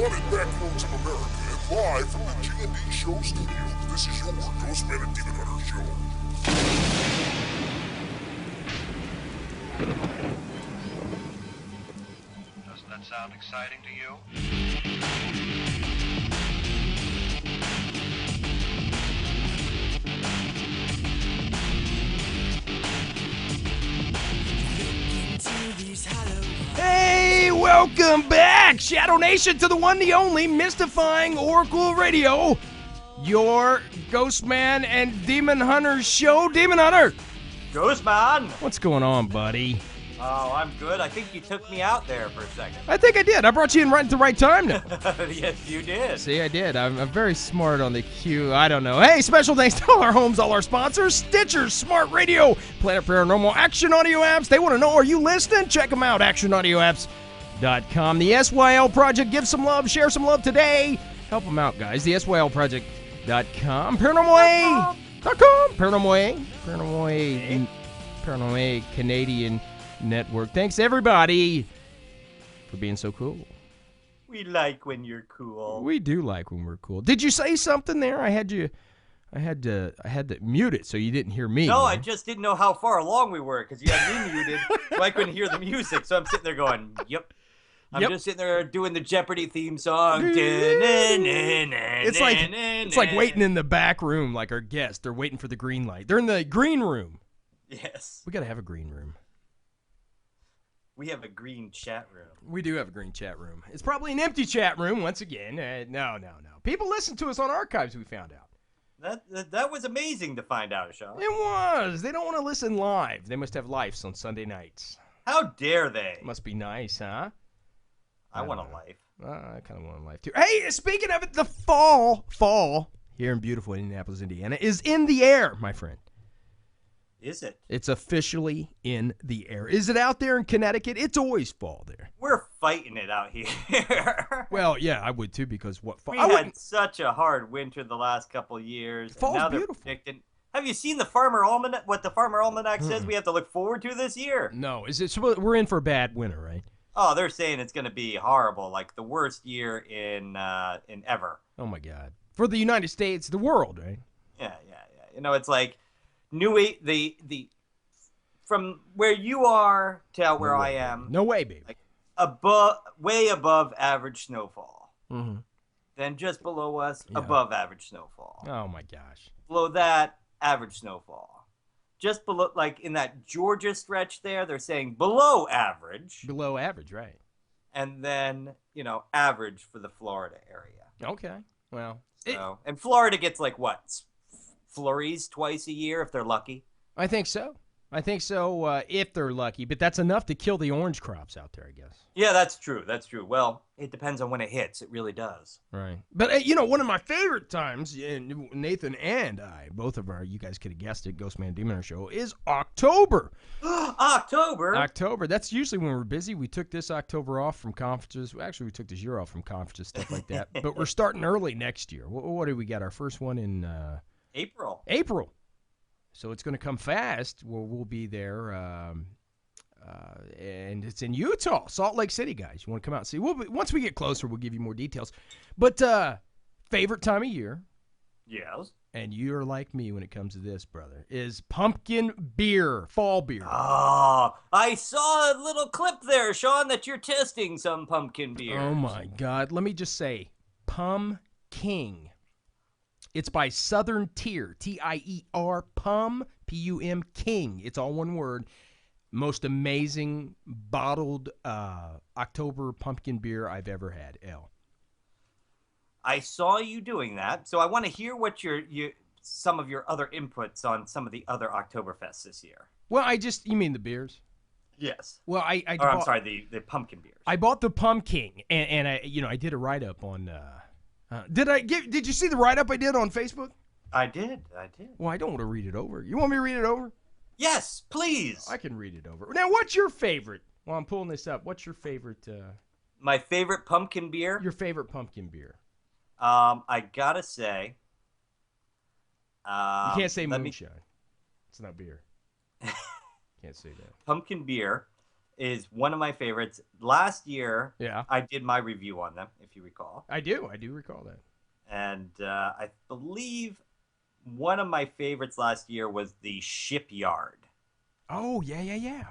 running backwards in America and live from the G&D Show Studios. This is your GhostMan&Demon Hunter Show. Doesn't that sound exciting to you? Hey, welcome back, Shadow Nation, to the one, the only, mystifying Oracle Radio, your Ghostman and Demon Hunter show. Demon Hunter! Ghostman! What's going on, buddy? Oh, I'm good. I think you took me out there for a second. I think I did. I brought you in right at the right time now. Yes, you did. See, I did. I'm very smart on the cue. I don't know. Hey, special thanks to all our homes, all our sponsors, Stitcher, Smart Radio, Planet Paranormal, Action Audio Apps. They want to know, are you listening? Check them out, actionaudioapps.com. The SYL Project, give some love, share some love today. Help them out, guys. The SYLproject.com. ParanormalA.com. Paranormal A Canadian Network. Thanks, everybody, for being so cool. We like when you're cool. We do like when we're cool. Did you say something there? I had to mute it so you didn't hear me. No, I just didn't know how far along we were because you had me muted, so I couldn't hear the music. So I'm sitting there going, "Yep." I'm just sitting there doing the Jeopardy theme song. It's like waiting in the back room, like our guests. They're waiting for the green light. They're in the green room. Yes. We got to have a green room. We have a green chat room. We do have a green chat room. It's probably an empty chat room once again. No. People listen to us on archives, we found out. That was amazing to find out, Sean. It was. They don't want to listen live. They must have lives on Sunday nights. How dare they? Must be nice, huh? I want a life. I kind of want a life, too. Hey, speaking of it, the fall here in beautiful Indianapolis, Indiana, is in the air, my friend. Is it? It's officially in the air. Is it out there in Connecticut? It's always fall there. We're fighting it out here. Well, yeah, I would too, because what fall? We had such a hard winter the last couple of years. Fall's and now beautiful. Have you seen the Farmer Almanac? What the Farmer Almanac says we have to look forward to this year? No, we're in for a bad winter, right? Oh, they're saying it's going to be horrible, like the worst year in ever. Oh my God! For the United States, the world, right? Yeah. You know, it's like from where you are to where I am. No way, baby. Like way above average snowfall. Mm-hmm. Then just below us, above average snowfall. Oh my gosh. Below that, average snowfall. Just below, like in that Georgia stretch there, they're saying below average. Below average, right. And then, average for the Florida area. Okay. Well. And Florida gets like what? Flurries twice a year if they're lucky? I think so. If they're lucky. But that's enough to kill the orange crops out there, I guess. Yeah, that's true. Well, it depends on when it hits. It really does. Right. But, one of my favorite times, Nathan and I, both of you guys could have guessed it, Ghostman Demon Show, is October. October? That's usually when we're busy. We took this October off from conferences. Actually, we took this year off from conferences, stuff like that. But we're starting early next year. What do we got? Our first one in... April. So it's going to come fast. We'll be there. And it's in Utah, Salt Lake City, guys. You want to come out and see? Once we get closer, we'll give you more details. But favorite time of year. Yes. And you're like me when it comes to this, brother, is pumpkin beer, fall beer. Oh, I saw a little clip there, Sean, that you're testing some pumpkin beer. Oh, my God. Let me just say, King. It's by Southern Tier, Tier, Pum, Pum, King. It's all one word. Most amazing bottled October pumpkin beer I've ever had. I saw you doing that, so I want to hear what some of your other inputs on some of the other Oktoberfests this year. Well, you mean the beers? Yes. Well, I'm sorry, the pumpkin beers. I bought the Pumpkin, and I did a write-up on... Did you see the write-up I did on Facebook? I did. Well, I don't want to read it over. You want me to read it over? Yes, please. I can read it over. Now, what's your favorite? While I'm pulling this up, what's your favorite? My favorite pumpkin beer? Your favorite pumpkin beer? I gotta say... you can't say moonshine. It's not beer. Can't say that. Pumpkin beer is one of my favorites. Last year, Yeah. I did my review on them, if you recall. I do recall that. And I believe one of my favorites last year was the Shipyard. Oh, yeah.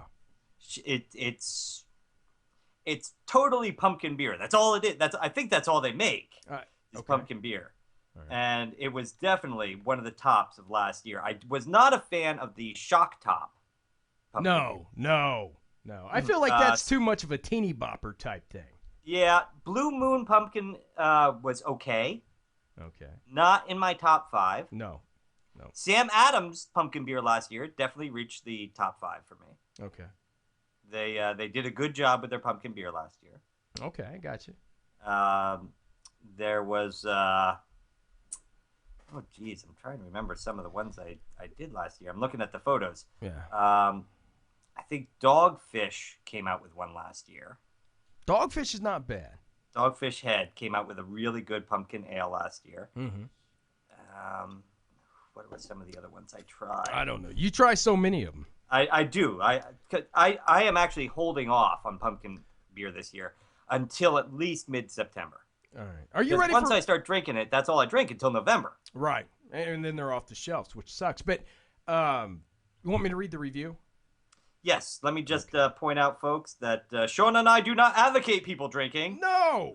It's totally pumpkin beer. That's all it is. I think that's all they make. Is pumpkin beer. Right. And it was definitely one of the tops of last year. I was not a fan of the Shock Top. No. I feel like that's too much of a teeny bopper type thing. Yeah, Blue Moon Pumpkin was okay. Okay. Not in my top 5. No. Sam Adams pumpkin beer last year definitely reached the top 5 for me. Okay. They did a good job with their pumpkin beer last year. Okay, I got you. There was oh geez, I'm trying to remember some of the ones I did last year. I'm looking at the photos. Yeah. I think Dogfish came out with one last year. Dogfish is not bad. Dogfish Head came out with a really good pumpkin ale last year. Mm-hmm. What were some of the other ones I tried? I don't know. You try so many of them. I do. I am actually holding off on pumpkin beer this year until at least mid-September. All right. Are you ready? Once I start drinking it, that's all I drink until November. Right, and then they're off the shelves, which sucks. But you want me to read the review? Yes. Let me just point out, folks, that Sean and I do not advocate people drinking. No.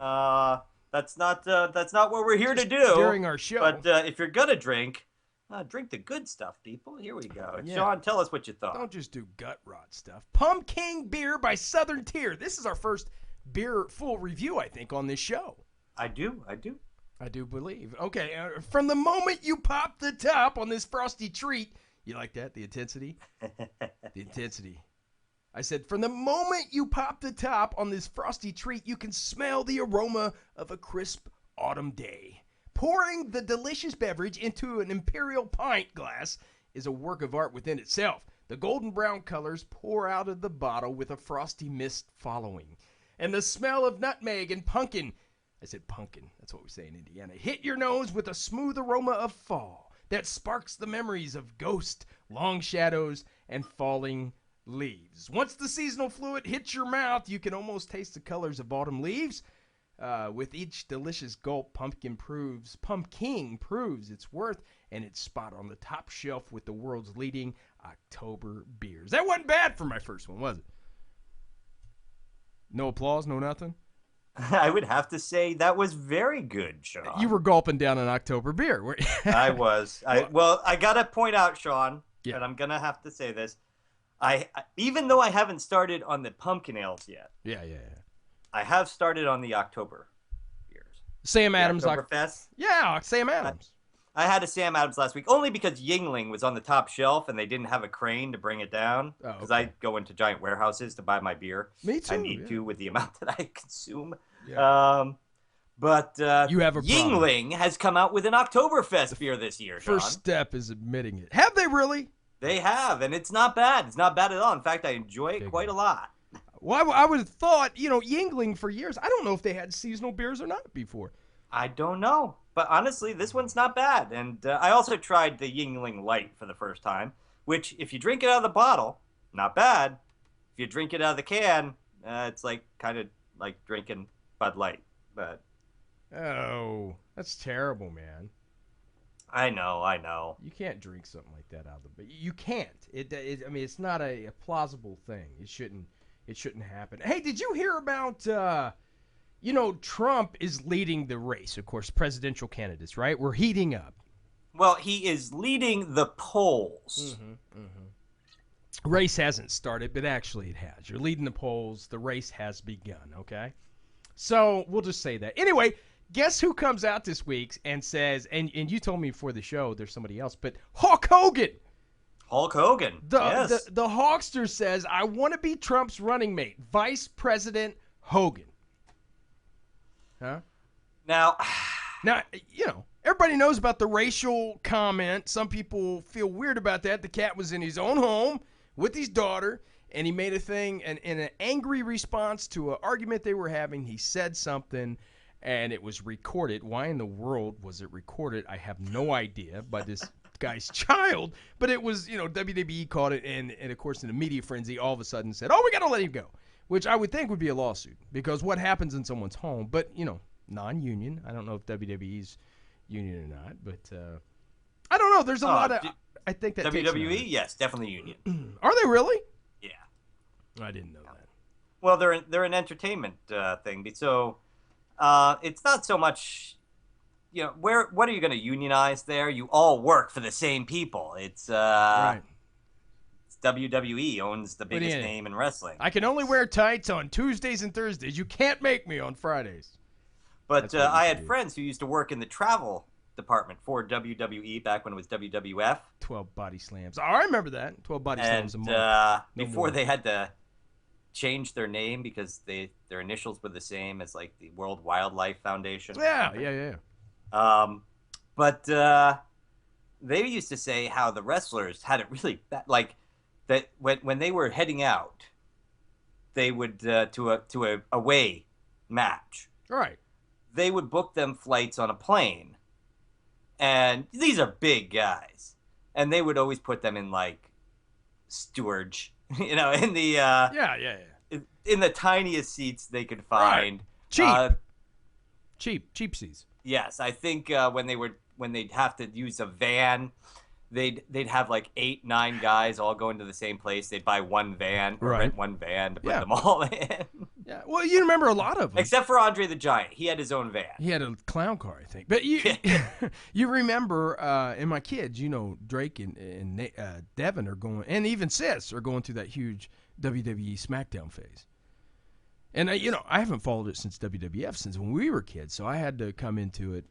That's not what we're here to do during our show. But if you're gonna drink the good stuff, people. Here we go. Yeah. Sean, tell us what you thought. Don't just do gut rot stuff. Pumpkin Beer by Southern Tier. This is our first beer full review, I think, on this show. I do believe. Okay, from the moment you pop the top on this frosty treat, you like that? The intensity? The intensity. I said, from the moment you pop the top on this frosty treat, you can smell the aroma of a crisp autumn day. Pouring the delicious beverage into an imperial pint glass is a work of art within itself. The golden brown colors pour out of the bottle with a frosty mist following. And the smell of nutmeg and pumpkin, I said pumpkin, that's what we say in Indiana, hit your nose with a smooth aroma of fall that sparks the memories of ghosts, long shadows, and falling leaves. Once the seasonal fluid hits your mouth, you can almost taste the colors of autumn leaves. With each delicious gulp, Pumpkin proves its worth and its spot on the top shelf with the world's leading October beers. That wasn't bad for my first one, was it? No applause, no nothing? I would have to say that was very good, Sean. You were gulping down an October beer. I was. I got to point out, Sean, yeah. And I'm going to have to say this. Even though I haven't started on the pumpkin ales yet. Yeah. I have started on the October beers. Sam Adams. Oktoberfest. Yeah, Sam Adams. I had a Sam Adams last week, only because Yingling was on the top shelf and they didn't have a crane to bring it down. Because I go into giant warehouses to buy my beer. Me too. I need to with the amount that I consume. Yeah. But you have a Yingling has come out with an Oktoberfest beer this year, Sean. First step is admitting it. Have they really? They have, and it's not bad. It's not bad at all. In fact, I enjoy it quite a lot. Well, I would have thought, Yingling for years, I don't know if they had seasonal beers or not before. I don't know. But honestly, this one's not bad. And I also tried the Yingling Light for the first time, which, if you drink it out of the bottle, not bad. If you drink it out of the can, it's kind of like drinking Bud Light. But oh, that's terrible, man. I know. You can't drink something like that out of the. You can't. It's not a plausible thing. It shouldn't happen. Hey, did you hear about? Trump is leading the race. Of course, presidential candidates, right? We're heating up. Well, he is leading the polls. Race hasn't started, but actually it has. You're leading the polls. The race has begun. Okay, so we'll just say that. Anyway. Guess who comes out this week and says, and you told me before the show there's somebody else, but Hulk Hogan. Yes. The Hawkster says, I want to be Trump's running mate, Vice President Hogan. Huh? Now, everybody knows about the racial comment. Some people feel weird about that. The cat was in his own home with his daughter, and he made a thing, and in an angry response to an argument they were having, he said something. And it was recorded. Why in the world was it recorded? I have no idea. By this guy's child. But it was, WWE caught it. And of course, in a media frenzy, all of a sudden said, oh, we got to let him go. which I would think would be a lawsuit because what happens in someone's home, but, non-union. I don't know if WWE's union or not, but I don't know. There's a lot of, I think that WWE, yes, definitely union. Are they really? Yeah. I didn't know that. Well, they're an entertainment thing, so it's not so much, what are you going to unionize there? You all work for the same people. It's right. It's WWE owns the biggest name in wrestling. I can only wear tights on Tuesdays and Thursdays. You can't make me on Fridays. But I had friends who used to work in the travel department for WWE back when it was WWF. 12 body slams. Oh, I remember that. 12 body slams a month. Before they had to change their name because their initials were the same as like the World Wildlife Foundation. Yeah. But they used to say how the wrestlers had it really bad. Like that when they were heading out, they would to a away match. Right. They would book them flights on a plane, and these are big guys, and they would always put them in like stewardage, in the in the tiniest seats they could find. Right. Cheap seats. Yes, I think when they'd have to use a van, they'd have like 8-9 guys all going to the same place. They'd buy one van, or rent one van to put them all in. Yeah, well, you remember a lot of them. Except for Andre the Giant. He had his own van. He had a clown car, I think. But you remember, and my kids, Drake and Devin are going, and even Sis are going through that huge WWE SmackDown phase. And, I haven't followed it since WWF, since when we were kids, so I had to come into it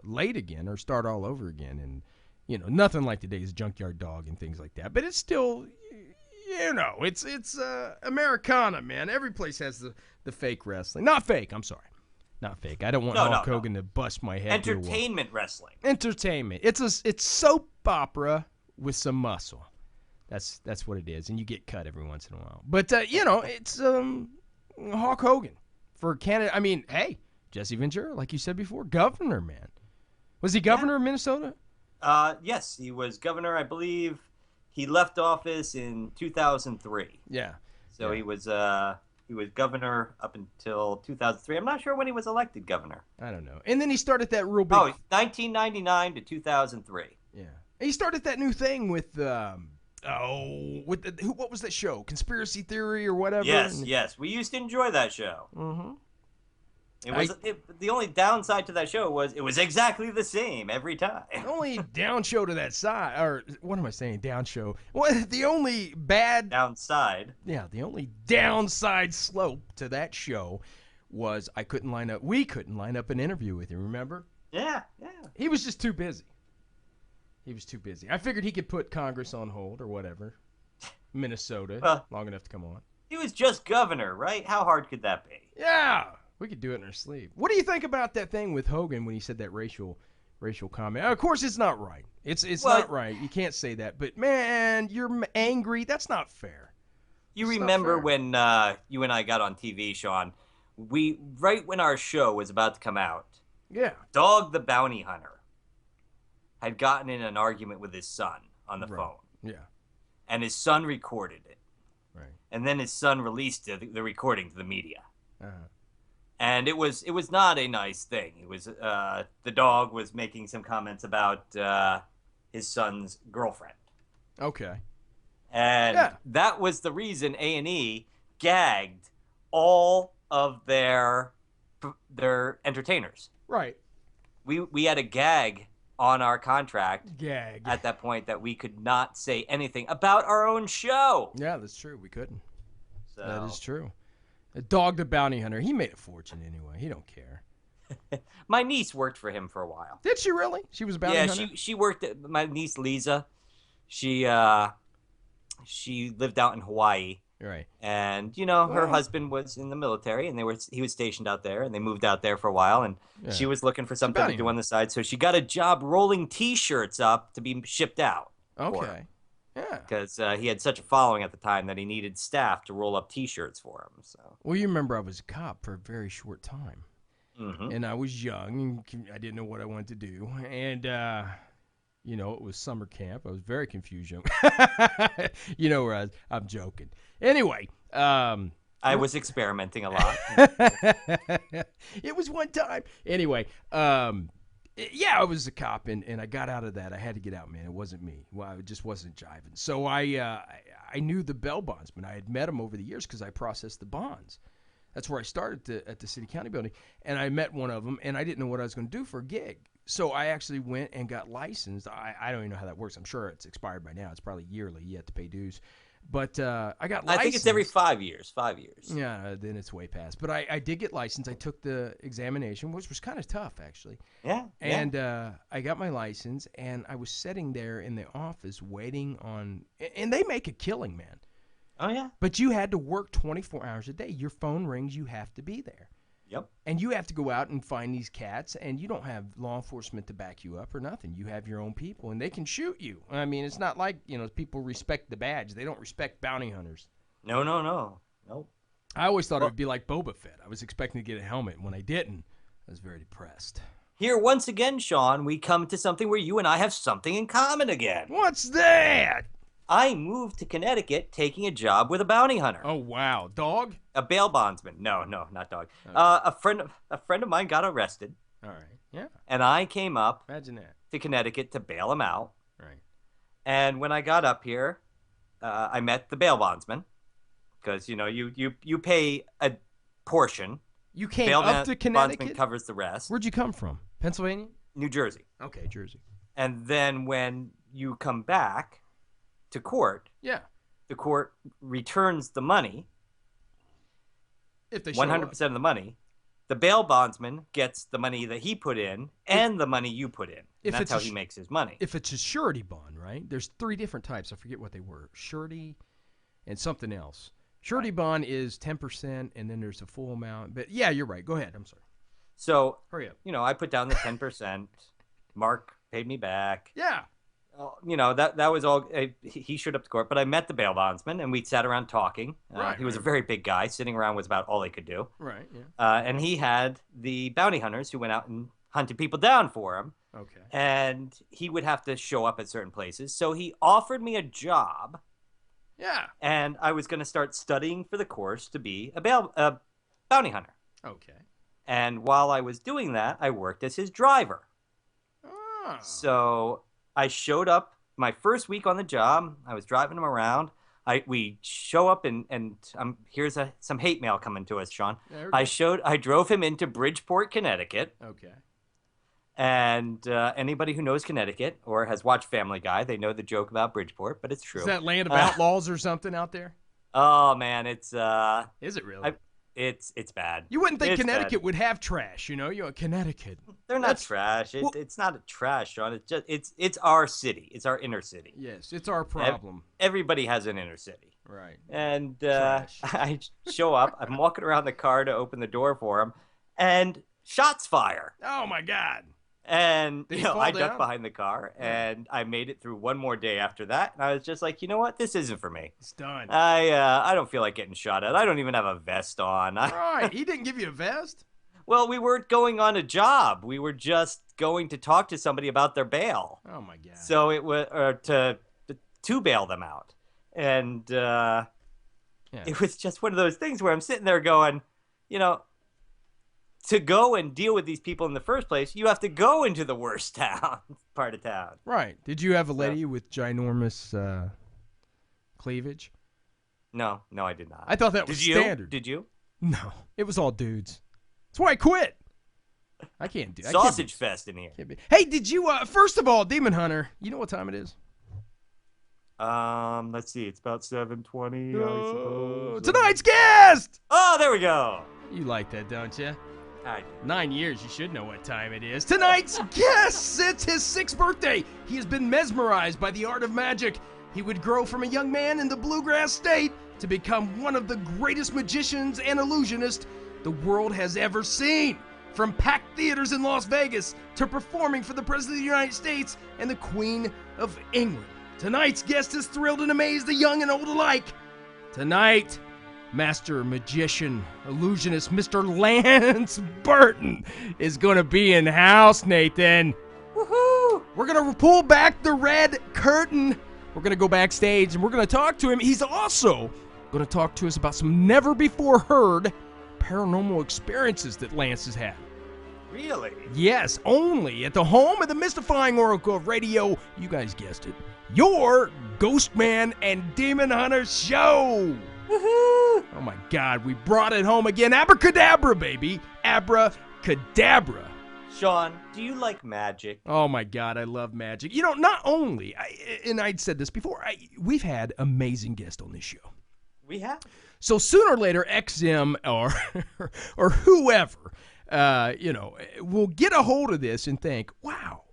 late again or start all over again. And, nothing like today's Junkyard Dog and things like that. But it's still... it's Americana, man. Every place has the fake wrestling. Not fake, I'm sorry. Not fake. I don't want Hulk Hogan to bust my head. Entertainment wrestling. Entertainment. It's soap opera with some muscle. That's what it is, and you get cut every once in a while. But it's Hulk Hogan for Canada. I mean, hey, Jesse Ventura, like you said before, governor, man. Was he governor of Minnesota? Yes, he was governor, I believe. He left office in 2003. Yeah. So he was governor up until 2003. I'm not sure when he was elected governor. I don't know. And then he started that real big... 1999 to 2003. Yeah. He started that new thing with what was that show? Conspiracy Theory or whatever? Yes. We used to enjoy that show. Mm-hmm. The only downside to that show was it was exactly the same every time. The only down show to that side, or what am I saying? Down show. Well, the only bad downside. Yeah, the only downside slope to that show was we couldn't line up an interview with him. Remember? Yeah. He was just too busy. I figured he could put Congress on hold or whatever. Minnesota, long enough to come on. He was just governor, right? How hard could that be? Yeah. We could do it in our sleep. What do you think about that thing with Hogan when he said that racial comment? Of course, it's not right. It's not right. You can't say that. But, man, you're angry. That's not fair. You remember when you and I got on TV, Sean, right when our show was about to come out, Dog the Bounty Hunter had gotten in an argument with his son on the phone. Yeah. And his son recorded it. Right. And then his son released the recording to the media. Uh-huh. And it was not a nice thing. It was the dog was making some comments about his son's girlfriend. Okay. And that was the reason A&E gagged all of their entertainers. Right. We had a gag on our contract Gag. at that point that we could not say anything about our own show. Yeah, that's true. We couldn't. So. That is true. Dog the Bounty Hunter. He made a fortune anyway. He don't care. My niece worked for him for a while. Did she really? She was a bounty hunter? Yeah, she worked at my niece Lisa. She lived out in Hawaii. Right. And her husband was in the military, and he was stationed out there, and they moved out there for a while, and she was looking for something to do on the side, so she got a job rolling T-shirts up to be shipped out. Okay. Yeah. Because he had such a following at the time that he needed staff to roll up T-shirts for him. So. Well, you remember I was a cop for a very short time. Mm-hmm. And I was young. And I didn't know what I wanted to do. And, it was summer camp. I was very confused. Where I'm joking. Anyway, I was experimenting a lot. It was one time. Anyway, yeah, I was a cop, and I got out of that. I had to get out, man. It wasn't me. Well, it just wasn't jiving. So I knew the bail bondsman. I had met him over the years because I processed the bonds. That's where I started at the city county building, and I met one of them, and I didn't know what I was going to do for a gig. So I actually went and got licensed. I don't even know how that works. I'm sure it's expired by now. It's probably yearly. You have to pay dues. But I got licensed. I think it's every 5 years. 5 years. Yeah, then it's way past. But I did get licensed. I took the examination, which was kind of tough, actually. Yeah. And I got my license, and I was sitting there in the office waiting on – and they make a killing, man. Oh, yeah. But you had to work 24 hours a day. Your phone rings. You have to be there. Yep. And you have to go out and find these cats, and you don't have law enforcement to back you up or nothing. You have your own people, and they can shoot you. I mean, it's not like, people respect the badge. They don't respect bounty hunters. No. Nope. I always thought it would be like Boba Fett. I was expecting to get a helmet, and when I didn't, I was very depressed. Here, once again, Sean, we come to something where you and I have something in common again. What's that? I moved to Connecticut taking a job with a bounty hunter. Oh, wow. Dog? A bail bondsman. No, not dog. Okay. A friend of mine got arrested. All right. Yeah. And I came up Imagine that. to Connecticut to bail him out. Right. And when I got up here, I met the bail bondsman because, you pay a portion. You came bail up to Connecticut? Bondsman covers the rest. Where'd you come from? Pennsylvania? New Jersey. Okay, Jersey. And then when you come back to court, yeah, the court returns the money. If they 100% of the money, the bail bondsman gets the money that he put in and the money you put in. And that's how he makes his money. If it's a surety bond, right? There's 3 different types. I forget what they were. Surety and something else. Surety bond is 10%, and then there's a full amount. But yeah, you're right. Go ahead. I'm sorry. So, hurry up. I put down the 10%. Mark paid me back. Yeah. That was all. He showed up to court, but I met the bail bondsman, and we sat around talking. He was a very big guy. Sitting around was about all he could do. Right, yeah. And he had the bounty hunters who went out and hunted people down for him. Okay. And he would have to show up at certain places. So he offered me a job. Yeah. And I was going to start studying for the course to be a bounty hunter. Okay. And while I was doing that, I worked as his driver. Oh. So I showed up my first week on the job. I was driving him around. We show up and here's some hate mail coming to us, Sean. I drove him into Bridgeport, Connecticut. Okay. And anybody who knows Connecticut or has watched Family Guy, they know the joke about Bridgeport, but it's true. Is that land of outlaws or something out there? Oh man, it's Is it really? It's bad. You wouldn't think Connecticut bad. would have trash, You're Connecticut. They're not trash. It's not a trash, Sean. It's our city. It's our inner city. Yes, it's our problem. Everybody has an inner city. Right. And I show up. I'm walking around the car to open the door for him, and shots fire. Oh my God. And I down? ducked behind the car, and I made it through one more day after that. And I was just like, you know what? This isn't for me. It's done. I don't feel like getting shot at. I don't even have a vest on. Right. He didn't give you a vest? Well, we weren't going on a job. We were just going to talk to somebody about their bail. Oh my God. So it was to bail them out, and it was just one of those things where I'm sitting there going, to go and deal with these people in the first place, you have to go into the worst part of town. Right. Did you have a lady with ginormous cleavage? No, I did not. I thought that was standard. Did you? No, it was all dudes. That's why I quit. I can't do Sausage fest in here. Hey, did you, first of all, Demon Hunter, you know what time it is? Let's see. It's about 7:20, I suppose. Tonight's guest! Oh, there we go. You like that, don't you? I do. 9 years, you should know what time it is. Tonight's guest, it's his 6th birthday. He has been mesmerized by the art of magic. He would grow from a young man in the bluegrass state to become one of the greatest magicians and illusionists the world has ever seen. From packed theaters in Las Vegas to performing for the President of the United States and the Queen of England. Tonight's guest has thrilled and amazed the young and old alike. Tonight, Master Magician, Illusionist, Mr. Lance Burton is going to be in house, Nathan. Woohoo! We're going to pull back the red curtain. We're going to go backstage and we're going to talk to him. He's also going to talk to us about some never-before-heard paranormal experiences that Lance has had. Really? Yes, only at the home of the mystifying oracle of radio, you guys guessed it, your Ghostman and Demon Hunter show. Woohoo! Oh my God, we brought it home again. Abracadabra, baby. Abracadabra. Sean, do you like magic? Oh my God, I love magic. You know, not only, and I'd said this before, we've had amazing guests on this show. We have. So sooner or later, XM or whoever, will get a hold of this and think, wow,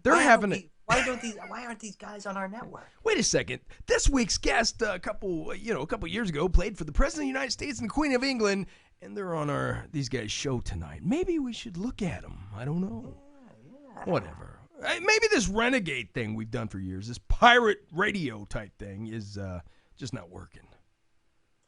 they're having a... Why aren't these guys on our network? Wait a second. This week's guest, a couple years ago, played for the President of the United States and the Queen of England, and they're on these guys' show tonight. Maybe we should look at them. I don't know. Yeah. Whatever. Maybe this renegade thing we've done for years, this pirate radio type thing, is just not working.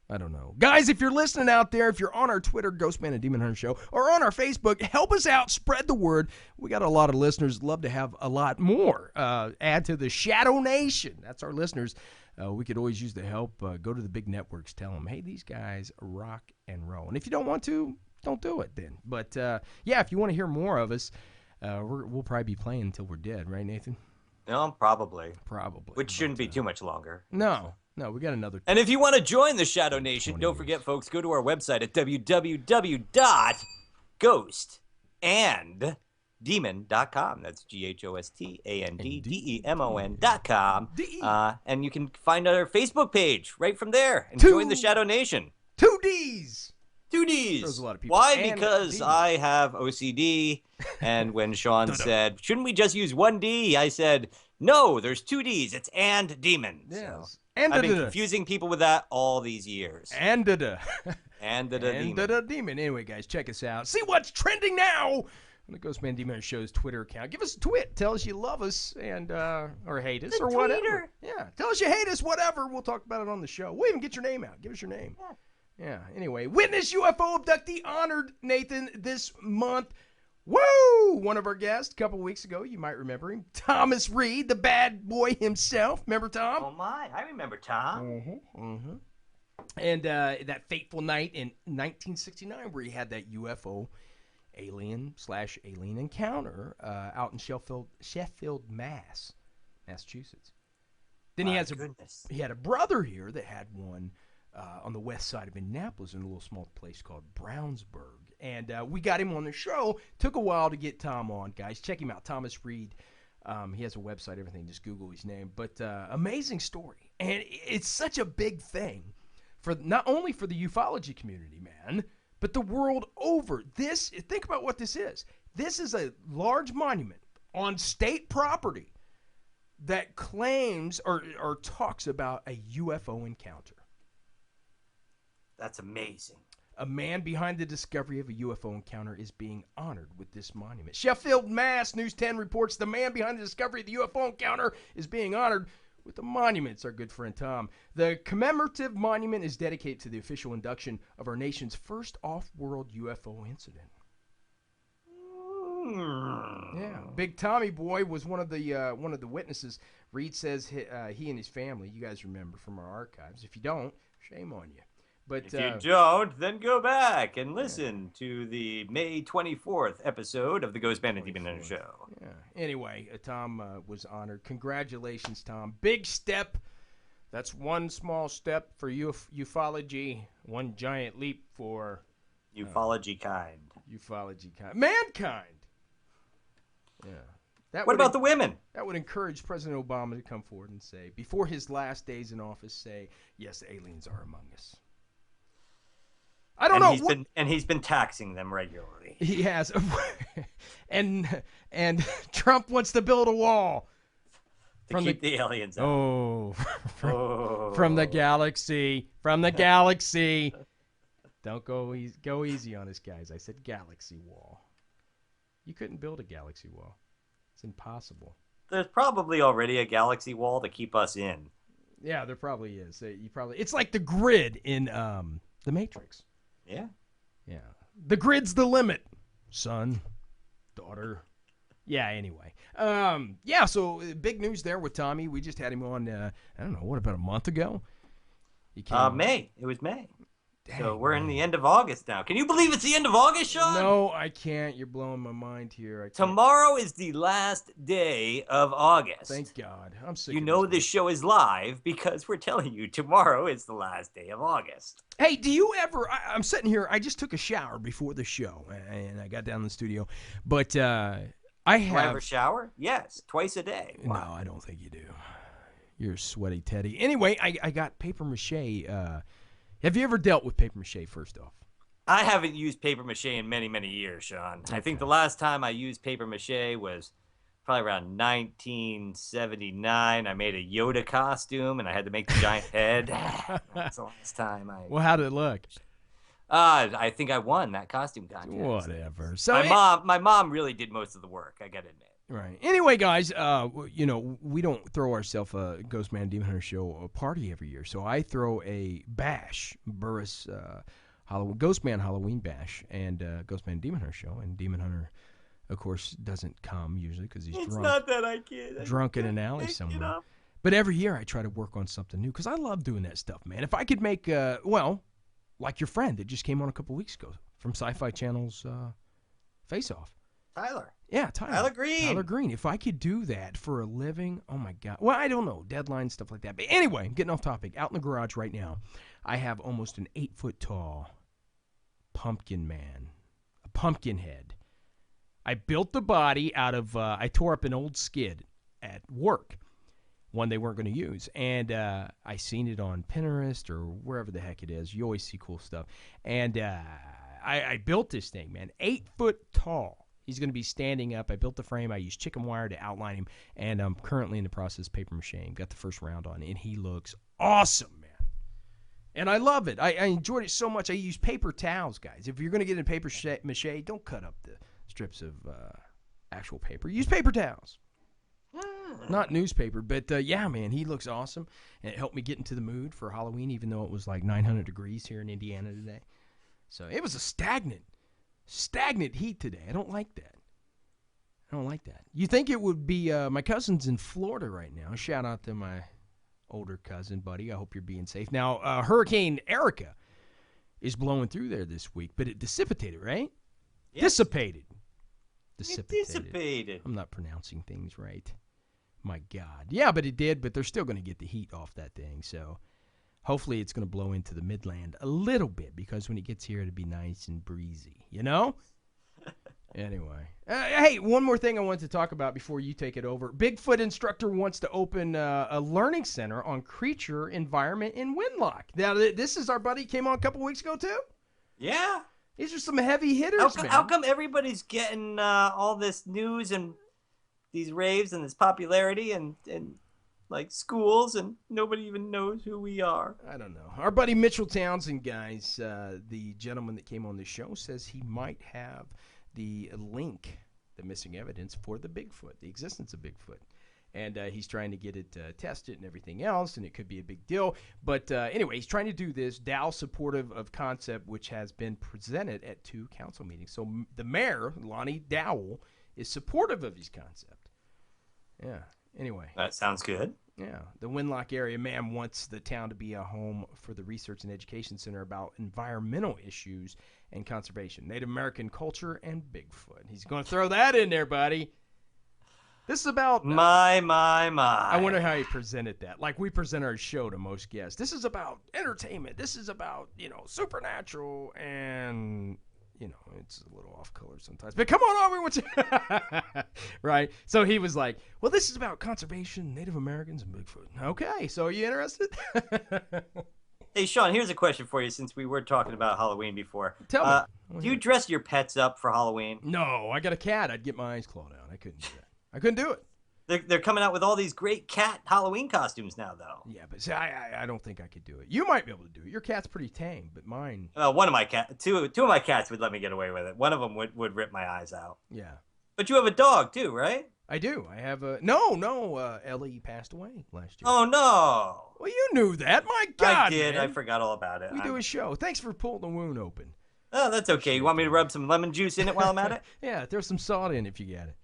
I don't know. Guys, if you're listening out there, if you're on our Twitter, Ghostman and Demon Hunter Show, or on our Facebook, help us out, spread the word. We got a lot of listeners, love to have a lot more. Add to the Shadow Nation. That's our listeners. We could always use the help. Go to the big networks, tell them, hey, these guys rock and roll. And if you don't want to, don't do it then. But, if you want to hear more of us, we'll probably be playing until we're dead, right, Nathan? No, probably. Probably. Which shouldn't be too much longer. No, we got another. And if you want to join the Shadow Nation, don't forget, folks, go to our website at www.ghostanddemon.com. That's GhostAnddemon.com. And you can find our Facebook page right from there and join the Shadow Nation. 2 Ds. 2 Ds. There's a lot of people. Why? Because I have OCD. And when Sean said, shouldn't we just use 1 D? I said, no, there's 2 Ds. It's and demon. Yes. So And I've been confusing people with that all these years. And And demon. Anyway, guys, check us out. See what's trending now on the Ghostman Demon Show's Twitter account. Give us a tweet. Tell us you love us and or hate us or whatever. Yeah, tell us you hate us, whatever. We'll talk about it on the show. We'll even get your name out. Give us your name. Yeah. Anyway, witness UFO abductee honored, Nathan, this month. Woo! One of our guests a couple weeks ago, you might remember him, Thomas Reed, the bad boy himself. Remember Tom? Oh my, I remember Tom. And that fateful night in 1969 where he had that UFO alien/alien encounter out in Sheffield, Massachusetts. Then he had a brother here that had one on the west side of Indianapolis in a little small place called Brownsburg. And we got him on the show. Took a while to get Tom on, guys. Check him out, Thomas Reed. He has a website, everything. Just Google his name. But amazing story. And it's such a big thing for not only for the ufology community, man, but the world over. Think about what this is. This is a large monument on state property that claims or talks about a UFO encounter. That's amazing. A man behind the discovery of a UFO encounter is being honored with this monument. Sheffield, Mass. News 10 reports the man behind the discovery of the UFO encounter is being honored with the monument. It's our good friend Tom. The commemorative monument is dedicated to the official induction of our nation's first off-world UFO incident. Yeah, Big Tommy Boy was one of the witnesses. Reed says he and his family. You guys remember from our archives. If you don't, shame on you. But if you don't, then go back and listen to the May 24th episode of the Ghostman and Demon Hunter Show. Yeah. Anyway, Tom was honored. Congratulations, Tom. Big step. That's one small step for ufology, one giant leap for ufology kind. Mankind. Yeah. What about the women? That would encourage President Obama to come forward and say, before his last days in office, say, yes, aliens are among us. I don't know. He's been taxing them regularly. He has. and Trump wants to build a wall. To keep the aliens out. From the galaxy. From the galaxy. Don't go easy on us, guys. I said galaxy wall. You couldn't build a galaxy wall. It's impossible. There's probably already a galaxy wall to keep us in. Yeah, there probably is. It's like the grid in The Matrix. Yeah. Yeah. The grid's the limit. Son, daughter. Yeah, anyway. So big news there with Tommy. We just had him on, about a month ago. You came May. It was May. Dang, so we're in man. the end of August now. Can you believe it's the end of August, Sean? No, I can't. You're blowing my mind here. I can't. Tomorrow is the last day of August. Thank God. I'm sick You of know this this show is live because we're telling you tomorrow is the last day of August. Hey, do you ever? I'm sitting here. I just took a shower before the show, and I got down in the studio. But I have. Do I ever shower? Yes, twice a day. Wow. No, I don't think you do. You're a sweaty Teddy. Anyway, I got paper mache. Have you ever dealt with paper mache? First off, I haven't used paper mache in many, many years, Sean. Okay. I think the last time I used paper mache was probably around 1979. I made a Yoda costume, and I had to make the giant head. That's the last time I... Well, how did it look? I think I won that costume contest. Whatever. So my mom really did most of the work, I gotta admit. Right. Anyway, guys, we don't throw ourselves a Ghost Man Demon Hunter show a party every year. So I throw a bash, Burris Ghost Man Halloween bash, and Ghost Man Demon Hunter show. And Demon Hunter, of course, doesn't come usually because he's drunk. It's not that I can't. Drunk in an alley somewhere. But every year I try to work on something new because I love doing that stuff, man. If I could make, like your friend that just came on a couple weeks ago from Sci-Fi Channel's Face Off. Tyler. Yeah, Tyler Green. Tyler Green. If I could do that for a living, oh my God. Well, I don't know, deadline, stuff like that. But anyway, I'm getting off topic. Out in the garage right now, I have almost an 8-foot tall pumpkin man, a pumpkin head. I built the body out of, I tore up an old skid at work, one they weren't going to use. And I seen it on Pinterest or wherever the heck it is. You always see cool stuff. And I built this thing, man, 8 foot tall. He's going to be standing up. I built the frame. I used chicken wire to outline him, and I'm currently in the process of paper mache. Got the first round on, and he looks awesome, man. And I love it. I enjoyed it so much. I use paper towels, guys. If you're going to get in paper mache, don't cut up the strips of actual paper. Use paper towels. Not newspaper, but yeah, man, he looks awesome. And it helped me get into the mood for Halloween, even though it was like 900 degrees here in Indiana today. So it was a stagnant heat today. I don't like that. You think it would be, my cousin's in Florida right now. Shout out to my older cousin, buddy. I hope you're being safe. Now, Hurricane Erica is blowing through there this week, but it dissipated, right? Yes. Dissipated. It dissipated. I'm not pronouncing things right. My God. Yeah, but it did, but they're still going to get the heat off that thing, so... Hopefully it's going to blow into the Midland a little bit because when it gets here, it'll be nice and breezy, you know? Anyway. Hey, one more thing I wanted to talk about before you take it over. Bigfoot instructor wants to open a learning center on creature environment in Winlock. Now, this is our buddy came on a couple weeks ago, too? Yeah. These are some heavy hitters, man. How come everybody's getting all this news and these raves and this popularity and like schools, and nobody even knows who we are? I don't know. Our buddy Mitchell Townsend, guys, the gentleman that came on the show, says he might have the link, the missing evidence for the Bigfoot, the existence of Bigfoot. And he's trying to get it tested and everything else, and it could be a big deal. But anyway, he's trying to do this. Dow supportive of concept, which has been presented at 2 council meetings. So the mayor, Lonnie Dowell, is supportive of his concept. Yeah. Anyway. That sounds good. Yeah. The Winlock area man wants the town to be a home for the research and education center about environmental issues and conservation, Native American culture, and Bigfoot. He's going to throw that in there, buddy. This is about... My. I wonder how he presented that. Like we present our show to most guests. This is about entertainment. This is about, supernatural and... it's a little off color sometimes. But come on over, what's right? So he was like, well, this is about conservation, Native Americans, and Bigfoot. Okay, so are you interested? Hey, Sean, here's a question for you since we were talking about Halloween before. Tell me. Do you dress your pets up for Halloween? No, I got a cat. I'd get my eyes clawed out. I couldn't do that. I couldn't do it. They're coming out with all these great cat Halloween costumes now, though. Yeah, but see, I don't think I could do it. You might be able to do it. Your cat's pretty tame, but mine... One of my two of my cats would let me get away with it. One of them would rip my eyes out. Yeah. But you have a dog, too, right? I do. I have a... No, Ellie passed away last year. Oh, no. Well, you knew that. My God, I did. man. I forgot all about it. We do a show. Thanks for pulling the wound open. Oh, that's okay. You want me to rub some lemon juice in it while I'm at it? Yeah, throw some salt in if you got it.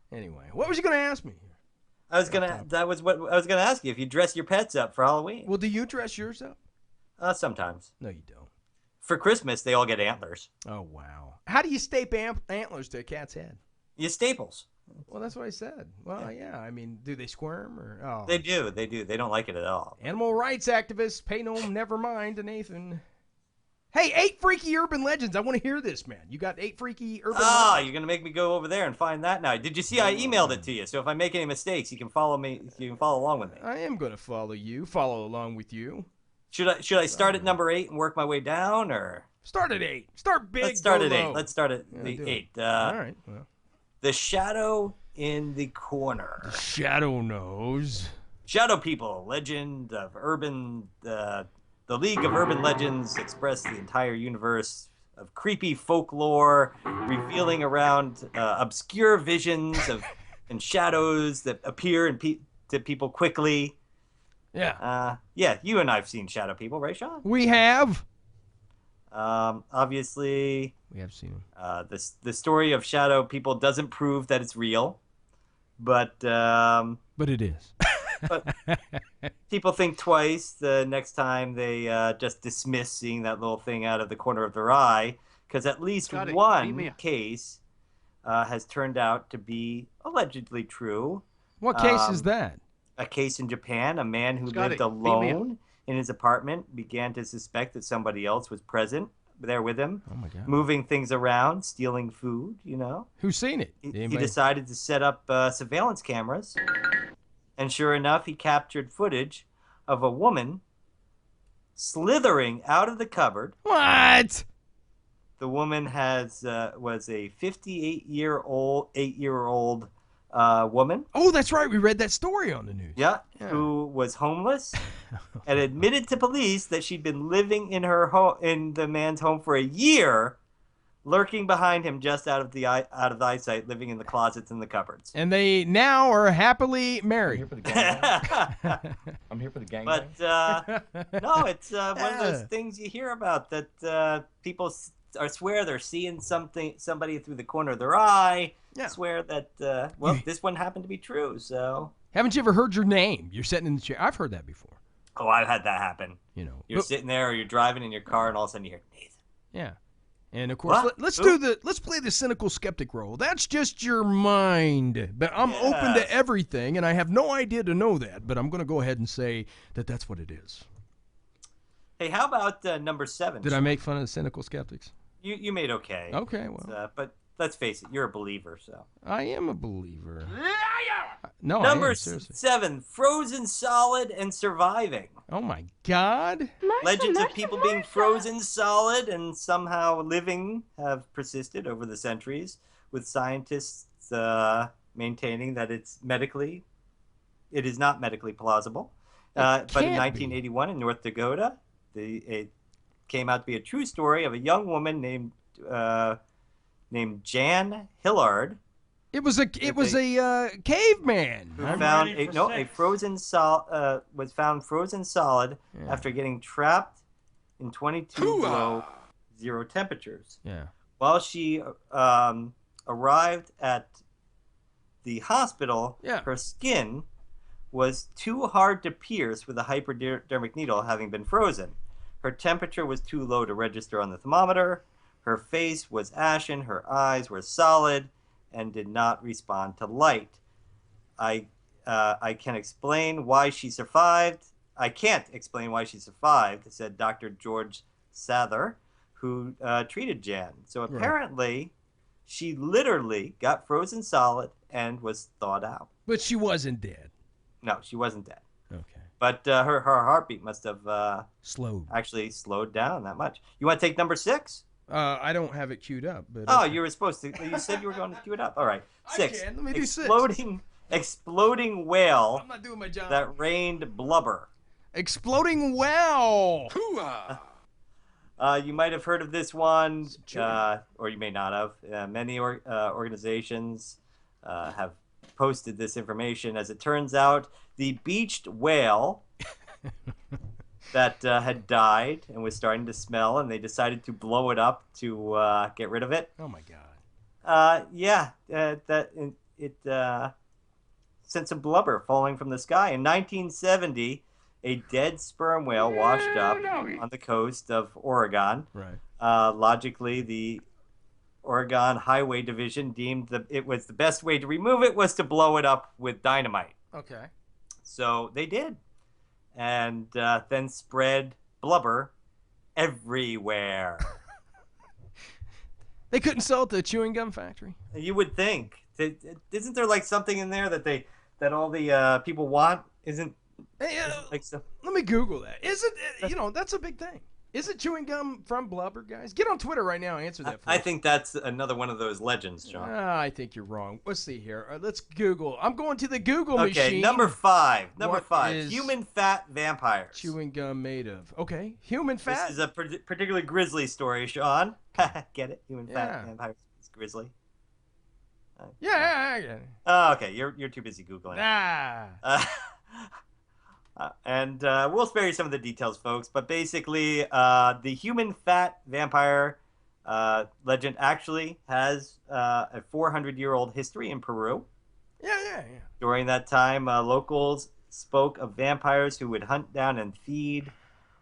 Anyway, what was you going to ask me? That was what I was gonna ask you, if you dress your pets up for Halloween. Well, do you dress yours up? Sometimes. No, you don't. For Christmas, they all get antlers. Oh, wow. How do you staple antlers to a cat's head? You staples. Well, that's what I said. Well, yeah. I mean, do they squirm or? Oh, They do. They do. They don't like it at all. animal rights activists pay no never mind to Nathan. Hey, 8 freaky urban legends. I want to hear this, man. You got 8 freaky urban legends? You're gonna make me go over there and find that now. Did you see I emailed it to you? So if I make any mistakes, you can follow me. You can follow along with me. I am going to follow along with you. Should I start at number 8 and work my way down, or Start at 8. Start big. let's start go at 8. low. Let's start at Yeah, the do it. 8. All right. Well, The shadow in the corner. Shadow knows. Shadow people, legend of urban. The League of Urban Legends express the entire universe of creepy folklore, revealing around obscure visions of and shadows that appear to people quickly. Yeah. Yeah, you and I've seen shadow people, right, Sean? We have. Obviously, We have seen them. the story of shadow people doesn't prove that it's real, but But it is. but people think twice the next time they just dismiss seeing that little thing out of the corner of their eye, because at least Scotty, beat me one up. case has turned out to be allegedly true. What case is that? A case in Japan, a man who Scotty, lived beat me up. alone in his apartment began to suspect that somebody else was present there with him, Oh my God. moving things around, stealing food, Who's seen it? He Anybody? decided to set up surveillance cameras, and sure enough, he captured footage of a woman slithering out of the cupboard. What? The woman was a 8-year-old woman, Oh, that's right. We read that story on the news. yeah, Yeah. who was homeless and admitted to police that she'd been living in in the man's home for a year, lurking behind him just out of the eyesight, living in the closets and the cupboards. And they now are happily married. For the gangbang. I'm here for the gangbang. But no, it's one of those Yeah. things you hear about that people swear they're seeing somebody through the corner of their eye. Yeah. Swear that You- this one happened to be true. So Haven't you ever heard your name? You're sitting in the chair. I've heard that before. I've had that happen. You know. You're But- sitting there, or you're driving in your car, and all of a sudden you hear Nathan. Yeah. And of course, What? let's Who? let's play the cynical skeptic role. That's just your mind. But I'm open to Yes. everything, and I have no idea to know that. But I'm going to go ahead and say that that's what it is. Hey, how about number 7? Did I make fun of the cynical skeptics? You made okay. Okay, well, But let's face it, you're a believer. So I am a believer. No, I number am, seriously. 7, frozen solid and surviving. Oh my God. Legends of people being frozen solid and somehow living have persisted over the centuries, with scientists maintaining that it is not medically plausible. But in can't be. 1981 in North Dakota, it came out to be a true story of a young woman named Jan Hillard, It was a caveman. who I'm found ready for a sex. frozen was found frozen solid Yeah. after getting trapped in 22 below zero temperatures. Yeah. While she arrived at the hospital, Yeah. her skin was too hard to pierce with a hypodermic needle, having been frozen. Her temperature was too low to register on the thermometer. Her face was ashen. Her eyes were solid and did not respond to light. I can explain why she survived. I can't explain why she survived, said Dr. George Sather, who treated Jan. So apparently, she literally got frozen solid and was thawed out. But she wasn't dead. No, she wasn't dead. Okay. But her heartbeat must have Slowed. actually slowed down that much. You want to take number 6? I don't have it queued up. But Oh, okay. you were supposed to. You said you were going to queue it up. All right. I 6. can. Let me do 6. Exploding whale I'm not doing my job. that rained blubber. Exploding well. You might have heard of this one, Sure. or you may not have. Many organizations have posted this information. As it turns out, the beached whale that had died and was starting to smell, and they decided to blow it up to get rid of it. Oh my God. It sent some blubber falling from the sky. In 1970, a dead sperm whale washed up on the coast of Oregon. Right. Logically, the Oregon Highway Division deemed it was the best way to remove it was to blow it up with dynamite. Okay. So they did, and then spread blubber everywhere. They couldn't sell it to a chewing gum factory. You would think. Isn't there like something in there that all the people want? Isn't Hey, like so? let me Google that. Is it? That's a big thing. Is it chewing gum from blubber, guys? Get on Twitter right now and answer that for I us. think that's another one of those legends, John. I think you're wrong. Let's see here. Let's Google. I'm going to the Google Okay, machine. number five. What is Human fat vampires. chewing gum made of? Okay, human fat. This is a particularly grisly story, Sean. Get it? Human fat Yeah. vampires. It's grisly. Yeah, I get it. Oh, okay. You're too busy googling. And we'll spare you some of the details, folks. But basically, the human fat vampire legend actually has a 400-year-old history in Peru. Yeah. During that time, locals spoke of vampires who would hunt down and feed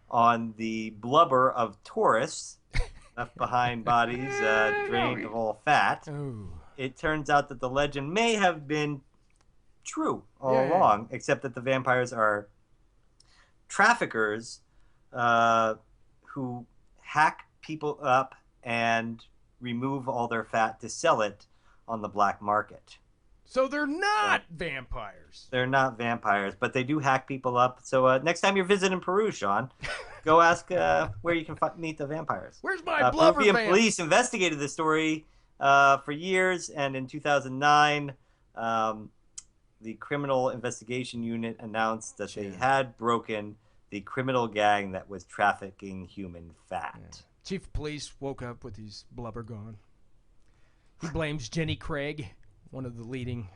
on the blubber of tourists left behind bodies drained of all fat. Oh. It turns out that the legend may have been true all Yeah. along, except that the vampires are traffickers who hack people up and remove all their fat to sell it on the black market. So they're not vampires. They're not vampires, but they do hack people up. So next time you're visiting Peru, Sean, go ask where you can meet the vampires. Where's my blubber Peruvian vamp? police investigated this story for years, and in 2009, the Criminal Investigation Unit announced that they had broken the criminal gang that was trafficking human fat. Yeah. Chief of Police woke up with his blubber gone. He blames Jenny Craig, one of the leading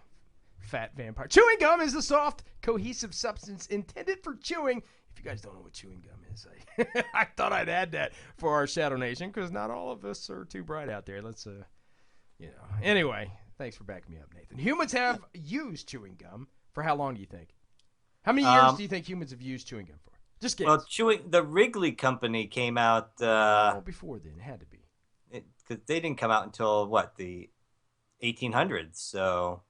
fat vampires. Chewing gum is a soft, cohesive substance intended for chewing. If you guys don't know what chewing gum is, I thought I'd add that for our Shadow Nation because not all of us are too bright out there. Let's, Anyway, thanks for backing me up, Nathan. Humans have used chewing gum for how long do you think? How many years do you think humans have used chewing gum for? Just guess. Well, the Wrigley Company came out before then, it had to be. because they didn't come out until what, the 1800s. So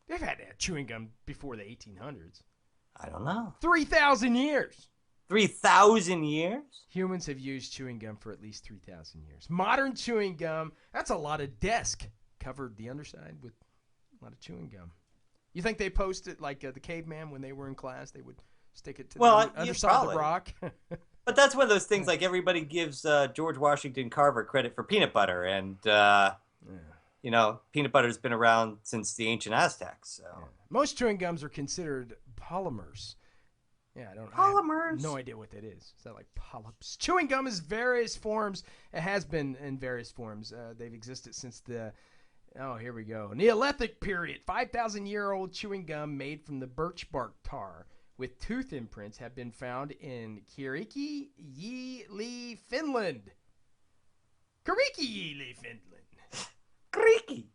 They've had to have chewing gum before the 1800s. I don't know. 3,000 years. 3,000 years? Humans have used chewing gum for at least 3,000 years. Modern chewing gum, that's a lot of desk covered the underside with a lot of chewing gum. You think they posted like the caveman when they were in class? They would stick it to the underside of the rock. But that's one of those things, like everybody gives George Washington Carver credit for peanut butter, and you know, peanut butter's been around since the ancient Aztecs. So most chewing gums are considered polymers. Yeah, I have no idea what that is. Is that like polyps? Chewing gum is various forms. It has been in various forms. They've existed since the here we go, Neolithic period. 5,000-year-old chewing gum made from the birch bark tar with tooth imprints have been found in Kirikki-Yili, Finland. Kirikki-Yili, Finland. Kirikki,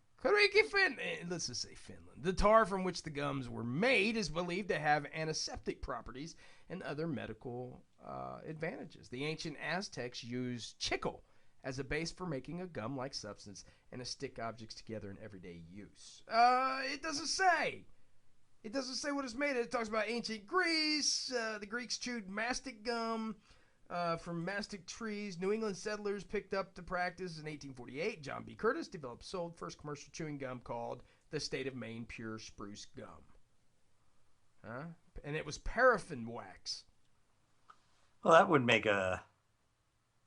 Finland. Let's just say Finland. The tar from which the gums were made is believed to have antiseptic properties and other medical advantages. The ancient Aztecs used chicle as a base for making a gum-like substance and to stick objects together in everyday use. It doesn't say. It doesn't say what it's made of. It talks about ancient Greece. The Greeks chewed mastic gum from mastic trees. New England settlers picked up the practice in 1848. John B. Curtis sold first commercial chewing gum called the State of Maine Pure Spruce Gum. And it was paraffin wax. well, that would make a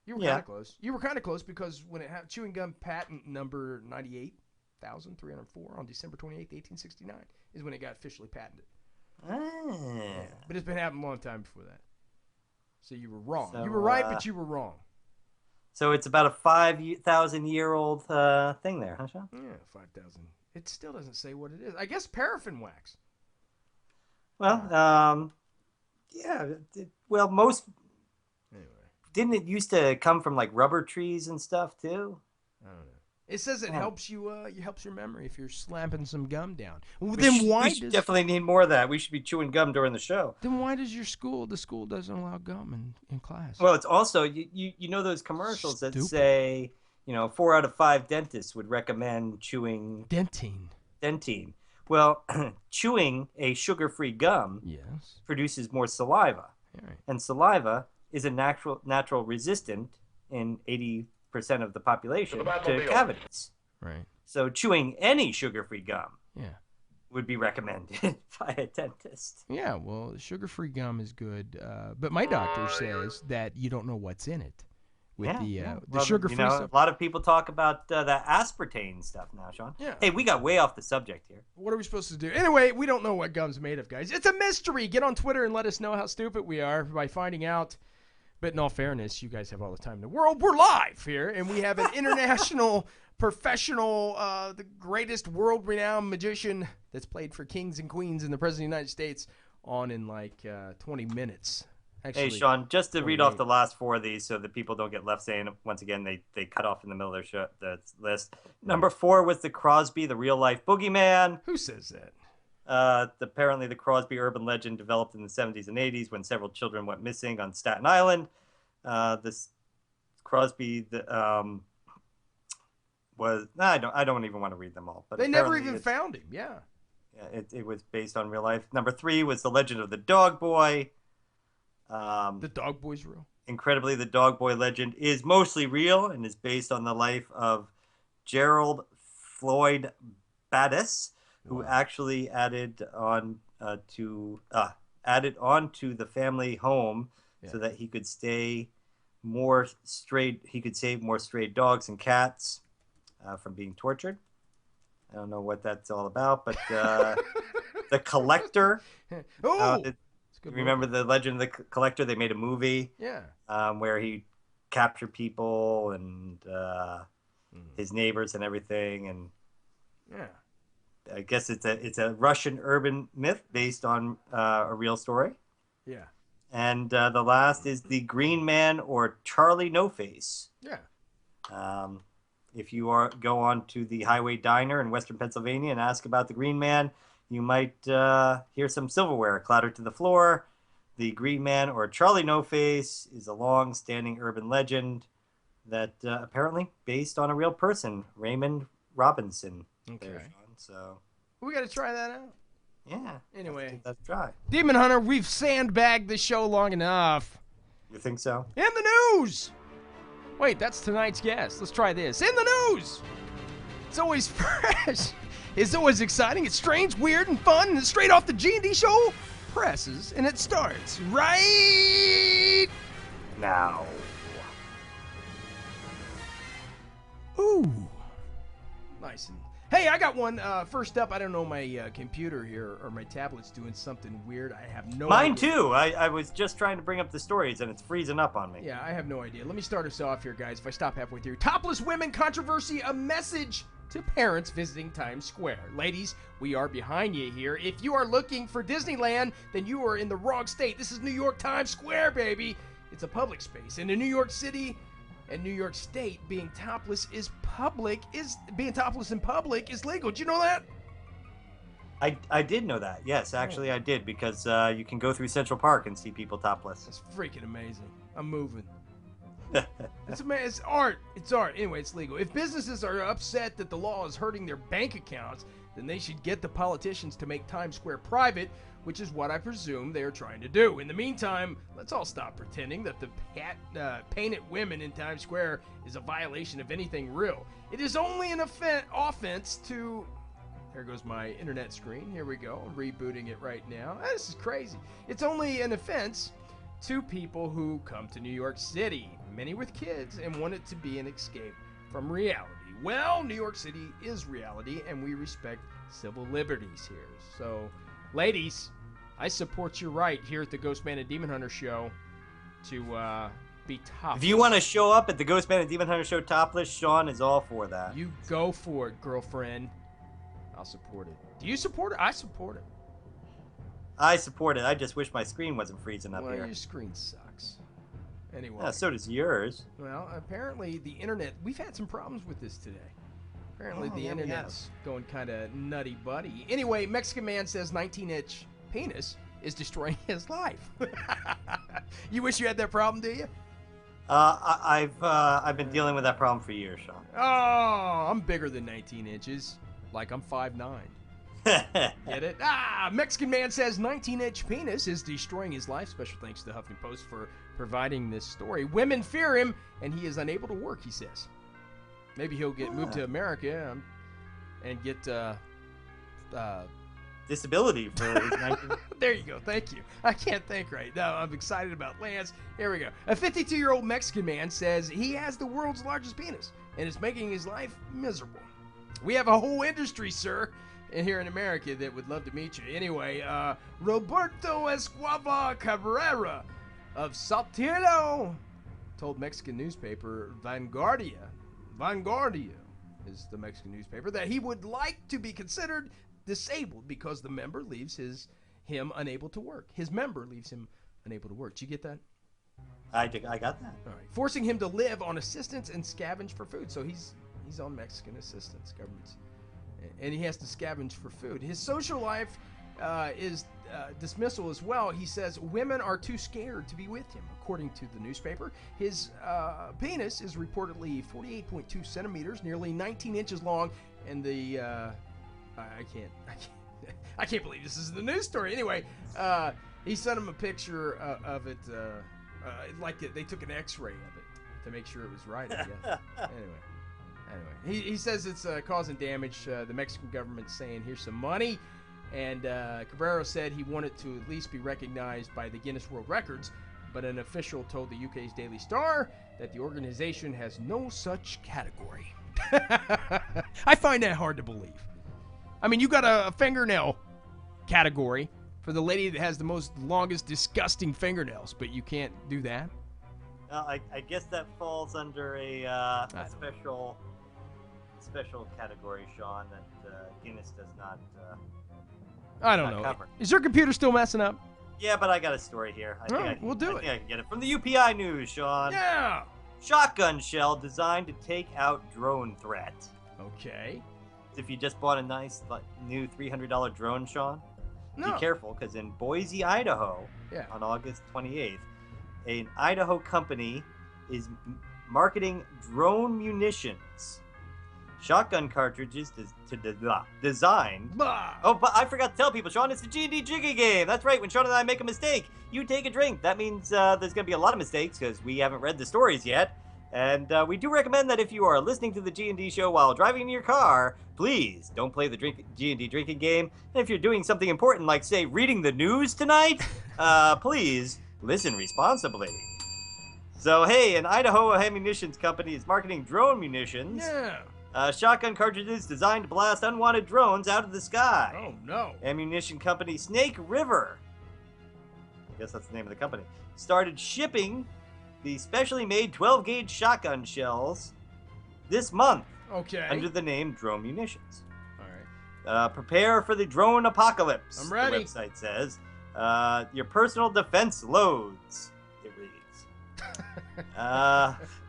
You were kind of close. You were kind of close because when it had chewing gum patent number 98,304 on December 28th, 1869 is when it got officially patented. Yeah. But it's been happening a long time before that. So you were wrong. So, you were right, but you were wrong. So it's about a 5,000-year-old thing there, huh, Sean? Yeah, 5,000. It still doesn't say what it is. I guess paraffin wax. Well, most... Anyway, Didn't it used to come from, like, rubber trees and stuff, too? I don't know. It says it helps you. It helps your memory if you're slapping some gum down. Well, We definitely need more of that. We should be chewing gum during the show. Then why does the school doesn't allow gum in class? Well, it's also you know those commercials that say 4 out of 5 dentists would recommend chewing dentine. Well, chewing a sugar-free gum produces more saliva, and saliva is a natural resistant in 80% of the population to cavities. Right. So chewing any sugar-free gum would be recommended by a dentist. Yeah, well, sugar-free gum is good, but my doctor says that you don't know what's in it with the sugar-free stuff. A lot of people talk about that aspartame stuff now, Sean. Yeah. Hey, we got way off the subject here. What are we supposed to do? Anyway, we don't know what gum's made of, guys. It's a mystery. Get on Twitter and let us know how stupid we are by finding out. But in all fairness, you guys have all the time in the world. We're live here, and we have an international, professional, the greatest world-renowned magician that's played for kings and queens and the President of the United States on in like 20 minutes. Actually, hey, Sean, just to read off the last 4 of these so that people don't get left saying, once again, they cut off in the middle of their list. Number 4 was the Crosby, the real-life boogeyman. Who says that? Apparently, the Crosby urban legend developed in the 70s and 80s when several children went missing on Staten Island. This Crosby was I don't even want to read them all. But they never even found him. Yeah. It was based on real life. Number 3 was the legend of the Dog Boy. The Dog Boy's real. Incredibly, the Dog Boy legend is mostly real and is based on the life of Gerald Floyd Battis, who actually added on to the family home so that he could save more stray dogs and cats from being tortured. I don't know what that's all about, but the Collector. Remember the legend of the Collector? They made a movie. Where he captured people and his neighbors and everything, and I guess it's a Russian urban myth based on a real story. Yeah. And the last is the Green Man or Charlie No Face. Yeah. If you go on to the Highway Diner in Western Pennsylvania and ask about the Green Man, you might hear some silverware clatter to the floor. The Green Man or Charlie No Face is a long-standing urban legend that apparently based on a real person, Raymond Robinson. Okay. So we got to try that out. Yeah. Anyway, let's try. Demon Hunter, we've sandbagged the show long enough. You think so? In the news. Wait, that's tonight's guest. Let's try this. In the news. It's always fresh. It's always exciting. It's strange, weird, and fun. And it's straight off the G&D show presses, and it starts right now. Ooh. Nice. Hey, I got one. First up, I don't know, my computer here or my tablet's doing something weird. I have no idea. Mine too. I was just trying to bring up the stories and it's freezing up on me. Yeah, I have no idea. Let me start us off here, guys. If I stop halfway through. Topless women controversy, a message to parents visiting Times Square. Ladies, we are behind you here. If you are looking for Disneyland, then you are in the wrong state. This is New York Times Square, baby. It's a public space. And in New York City and New York State, being topless in public is legal. Did you know that? I did know that. Yes, actually I did, because you can go through Central Park and see people topless. It's freaking amazing. I'm moving. It's amazing. It's art. It's art. Anyway, it's legal. If businesses are upset that the law is hurting their bank accounts, then they should get the politicians to make Times Square private, which is what I presume they are trying to do. In the meantime, let's all stop pretending that the painted women in Times Square is a violation of anything real. It is only an offense to... There goes my internet screen. Here we go. I'm rebooting it right now. This is crazy. It's only an offense to people who come to New York City, many with kids, and want it to be an escape from reality. Well, New York City is reality, and we respect civil liberties here. So, ladies, I support your right here at the Ghostman and Demon Hunter show to be topless. If you want to show up at the Ghostman and Demon Hunter show topless, Sean is all for that. You go for it, girlfriend. I'll support it. Do you support it? I support it. I support it. I just wish my screen wasn't freezing up here. Well, your screen sucks. Anyway. Yeah, so does yours. Well, apparently the internet, we've had some problems with this today. Apparently Oh, the yeah, we internet's going kind of nutty buddy. Anyway, Mexican man says 19-inch penis is destroying his life. You wish you had that problem, do you? I've been dealing with that problem for years, Sean. Oh, I'm bigger than 19 inches. Like I'm 5'9". Get it? Mexican man says 19-inch penis is destroying his life. Special thanks to the Huffington Post for providing this story. Women fear him, and he is unable to work, he says. Maybe he'll get moved to America and get disability for 19. There you go. Thank you. I can't think right now. I'm excited about Lance. Here we go. A 52-year-old Mexican man says he has the world's largest penis and is making his life miserable. We have a whole industry, sir, here in America that would love to meet you. Anyway, Roberto Esquava Cabrera of Saltillo told Mexican newspaper Vanguardia is the Mexican newspaper, that he would like to be considered disabled because the member leaves him unable to work. His member leaves him unable to work. Did you get that? I got that. All right. Forcing him to live on assistance and scavenge for food. So he's on Mexican assistance, government's, and he has to scavenge for food. His social life is dismissal as well. He says women are too scared to be with him, according to the newspaper. His penis is reportedly 48.2 centimeters, nearly 19 inches long, and the I can't believe this is the news story. Anyway, he sent him a picture of it, like they took an X-ray of it to make sure it was right, I guess. Anyway, he says it's causing damage. The Mexican government's saying, here's some money. And Cabrera said he wanted to at least be recognized by the Guinness World Records, but an official told the UK's Daily Star that the organization has no such category. I find that hard to believe. I mean, you got a fingernail category for the lady that has the longest disgusting fingernails, but you can't do that? I guess that falls under a special category, Sean, that Guinness does not. I don't know. Is your computer still messing up? Yeah, but I got a story here. I think I can get it from the UPI News, Sean. Yeah. Shotgun shell designed to take out drone threat. Okay. If you just bought a nice new $300 drone, Sean, no. Be careful, because in Boise, Idaho, on August 28th, an Idaho company is marketing drone munitions. Shotgun cartridges designed. Oh, but I forgot to tell people, Sean, it's the G&D Jiggy game. That's right. When Sean and I make a mistake, you take a drink. That means there's going to be a lot of mistakes because we haven't read the stories yet. And we do recommend that if you are listening to the G&D show while driving in your car, please don't play the G&D drinking game. And if you're doing something important like, say, reading the news tonight, please listen responsibly. So, hey, an Idaho ammunitions company is marketing drone munitions. Yeah. Shotgun cartridges designed to blast unwanted drones out of the sky. Oh, no. Ammunition company Snake River, I guess that's the name of the company, started shipping the specially made 12-gauge shotgun shells this month. Okay. Under the name Drone Munitions. All right. Prepare for the drone apocalypse. I'm ready. The website says. Your personal defense loads, it reads.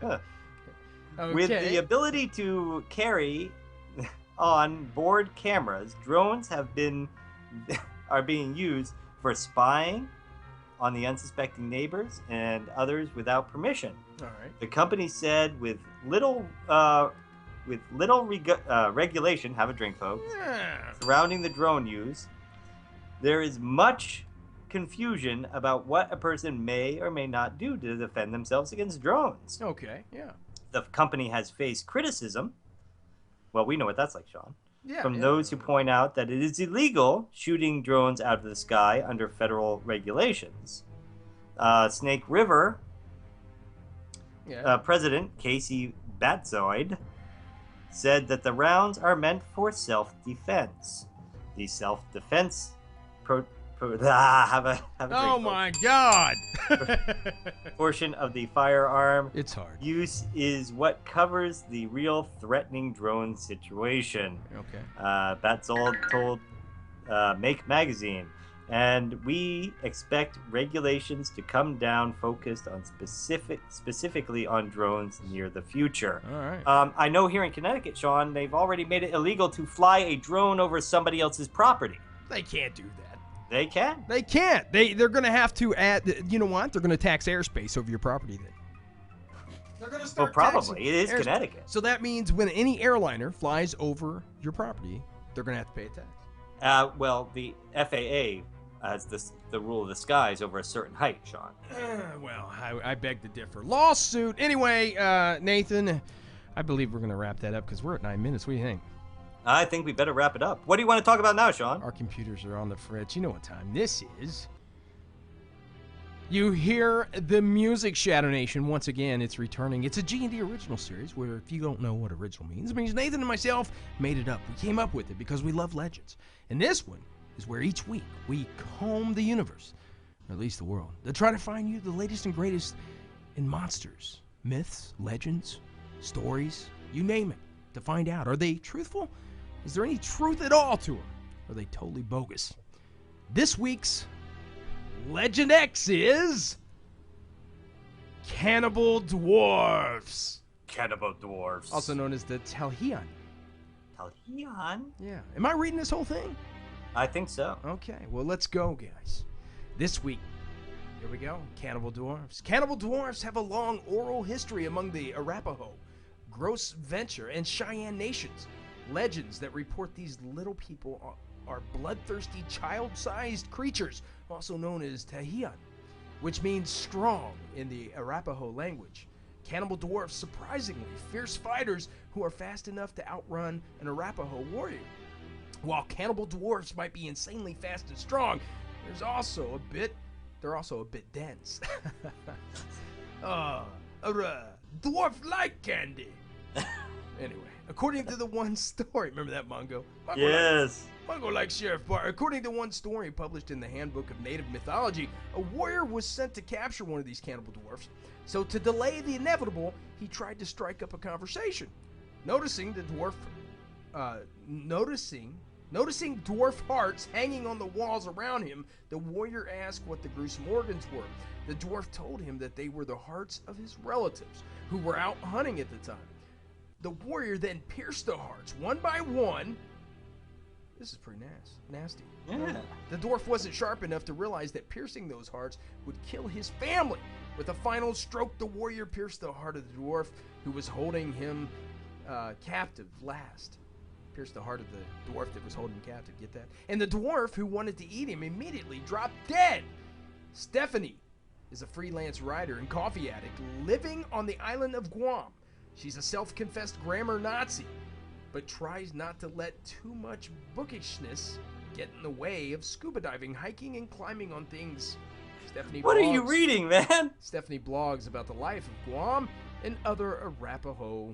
Okay. With the ability to carry on board cameras, drones are being used for spying on the unsuspecting neighbors and others without permission. All right. The company said with little regulation, have a drink, folks, surrounding the drone use, there is much confusion about what a person may or may not do to defend themselves against drones. Okay, yeah. The company has faced criticism. Well, we know what that's like, Sean. Yeah, from those who point out that it is illegal shooting drones out of the sky under federal regulations. Snake River President Casey Batzoid said that the rounds are meant for self-defense. The self-defense oh my God! portion of the firearm It's hard. use is what covers the real threatening drone situation. Okay. Batzold told Make Magazine. And we expect regulations to come down focused on specifically on drones near the future. All right. I know here in Connecticut, Sean, they've already made it illegal to fly a drone over somebody else's property. They can't do that. They can. They can't. They're going to have to add, you know what? They're going to tax airspace over your property then. They're going to start Well, taxing probably. It is airspace. Connecticut. So that means when any airliner flies over your property, they're going to have to pay a tax. Well, the FAA has the rule of the skies over a certain height, Sean. Well, I beg to differ. Lawsuit. Anyway, Nathan, I believe we're going to wrap that up because we're at 9 minutes. What do you think? I think we better wrap it up. What do you want to talk about now, Sean? Our computers are on the fritz. You know what time this is. You hear the music, Shadow Nation. Once again, it's returning. It's a G&D original series where, if you don't know what original means, it means Nathan and myself made it up. We came up with it because we love legends. And this one is where each week we comb the universe, or at least the world, to try to find you the latest and greatest in monsters, myths, legends, stories, you name it, to find out, are they truthful? Is there any truth at all to them? Are they totally bogus? This week's Legend X is Cannibal Dwarfs. Cannibal Dwarfs. Also known as the Talhian. Talhian? Yeah. Am I reading this whole thing? I think so. Okay, well, let's go, guys. This week, here we go. Cannibal Dwarfs. Cannibal Dwarfs have a long oral history among the Arapaho, Gross Venture, and Cheyenne nations. Legends that report these little people are bloodthirsty, child-sized creatures, also known as Tahian, which means strong in the Arapaho language. Cannibal dwarfs, surprisingly fierce fighters who are fast enough to outrun an Arapaho warrior. While cannibal dwarfs might be insanely fast and strong, they're also a bit dense. Dwarf-like candy. Anyway, according to the one story, remember that Mongo? Yes. Mongo like Sheriff Bar. According to one story published in the Handbook of Native Mythology, a warrior was sent to capture one of these cannibal dwarfs. So to delay the inevitable, he tried to strike up a conversation. Noticing dwarf hearts hanging on the walls around him, the warrior asked what the gruesome organs were. The dwarf told him that they were the hearts of his relatives, who were out hunting at the time. The warrior then pierced the hearts one by one. This is pretty nasty. Yeah. The dwarf wasn't sharp enough to realize that piercing those hearts would kill his family. With a final stroke, the warrior pierced the heart of the dwarf who was holding him captive last. Pierced the heart of the dwarf that was holding him captive, get that? And the dwarf who wanted to eat him immediately dropped dead. Stephanie is a freelance writer and coffee addict living on the island of Guam. She's a self-confessed grammar Nazi, but tries not to let too much bookishness get in the way of scuba diving, hiking, and climbing on things. What are you reading, man? Stephanie blogs about the life of Guam and other Arapaho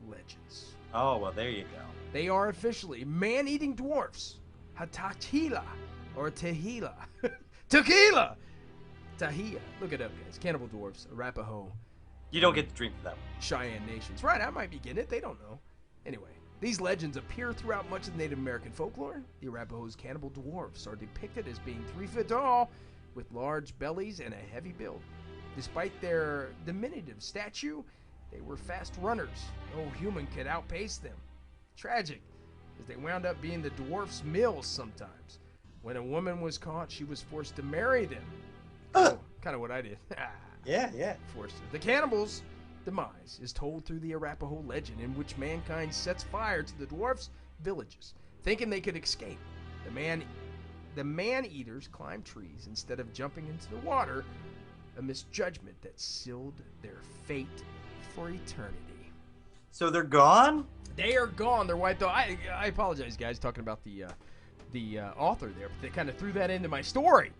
legends. Oh, well, there you go. They are officially man-eating dwarfs. Hatatila, or Tehila. Tequila! Tahia. Look it up, guys. Cannibal dwarfs, Arapaho. You don't get to drink that one. Cheyenne nations. Right, I might be getting it. They don't know. Anyway, these legends appear throughout much of the Native American folklore. The Arapaho's cannibal dwarfs are depicted as being 3 feet tall, with large bellies and a heavy build. Despite their diminutive stature, they were fast runners. No human could outpace them. Tragic, as they wound up being the dwarfs' meals sometimes. When a woman was caught, she was forced to marry them. Kind of what I did. Yeah. Forced to. The cannibals' demise is told through the Arapaho legend, in which mankind sets fire to the dwarfs' villages, thinking they could escape. The man-eaters climbed trees instead of jumping into the water, a misjudgment that sealed their fate for eternity. So they're gone? They are gone. They're wiped out. I apologize, guys, talking about the author there, but they kind of threw that into my story.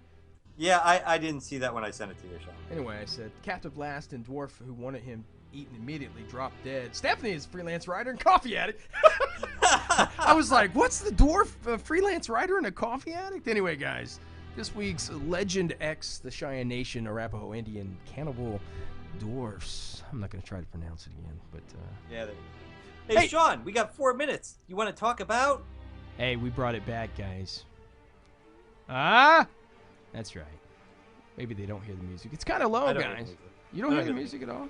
Yeah, I didn't see that when I sent it to you, Sean. Anyway, I said, captive last and dwarf who wanted him eaten immediately dropped dead. Stephanie is a freelance writer and coffee addict. I was like, what's the dwarf freelance writer and a coffee addict? Anyway, guys, this week's Legend X, the Cheyenne Nation, Arapaho Indian, Cannibal Dwarfs. I'm not going to try to pronounce it again, but... Yeah, there you go. Hey, Sean, we got 4 minutes. You want to talk about... Hey, we brought it back, guys. Ah, that's right. Maybe they don't hear the music. It's kind of low, I don't hear guys. the music. You don't hear the music at all?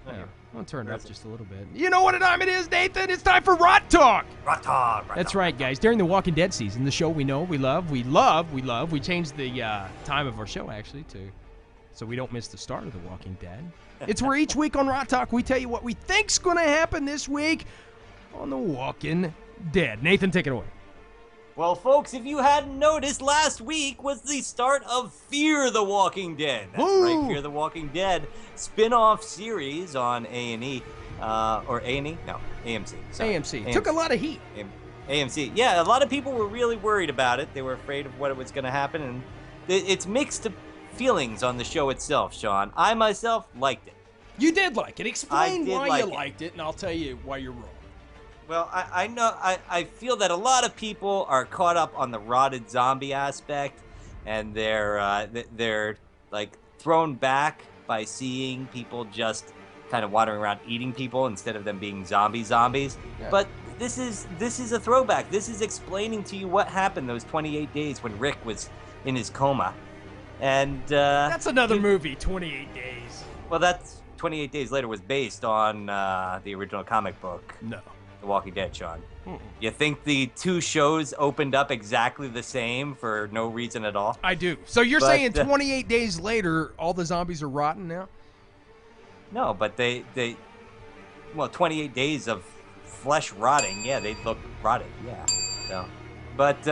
I don't hear. I'll turn it Where up is it? just a little bit. You know what time it is, Nathan? It's time for Rot Talk. Rot Talk. That's right, guys. During the Walking Dead season, the show we know, we love. We changed the time of our show, actually, so we don't miss the start of The Walking Dead. It's where each week on Rot Talk, we tell you what we think's going to happen this week on The Walking Dead. Nathan, take it away. Well, folks, if you hadn't noticed, last week was the start of Fear the Walking Dead. That's right, Fear the Walking Dead spin-off series on A&E. Or A&E? No, AMC. Sorry. AMC. Took a lot of heat. AMC. Yeah, a lot of people were really worried about it. They were afraid of what was going to happen, and it's mixed feelings on the show itself, Sean. I myself liked it. You did like it. Explain why you like liked it, and I'll tell you why you're wrong. Well, I know I feel that a lot of people are caught up on the rotted zombie aspect, and they're like thrown back by seeing people just kind of wandering around eating people instead of them being zombies. Yeah. But this is a throwback. This is explaining to you what happened those 28 days when Rick was in his coma, and that's another movie. 28 Days. Well, that's 28 Days Later was based on the original comic book. No. The Walking Dead, Sean. You think the two shows opened up exactly the same for no reason at all? I do. So you're saying 28 days later, all the zombies are rotten now? No, but they 28 days of flesh rotting. Yeah, they look rotted. Yeah. So, but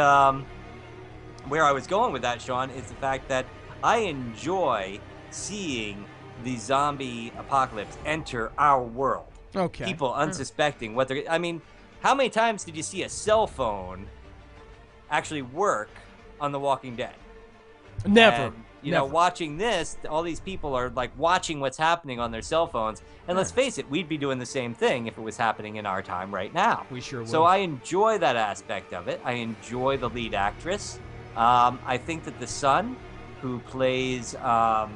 where I was going with that, Sean, is the fact that I enjoy seeing the zombie apocalypse enter our world. Okay. People unsuspecting what they're... I mean, how many times did you see a cell phone actually work on The Walking Dead? Never. And, you know, watching this, all these people are like watching what's happening on their cell phones. And let's face it, we'd be doing the same thing if it was happening in our time right now. We sure would. So I enjoy that aspect of it. I enjoy the lead actress. I think that the son, who plays the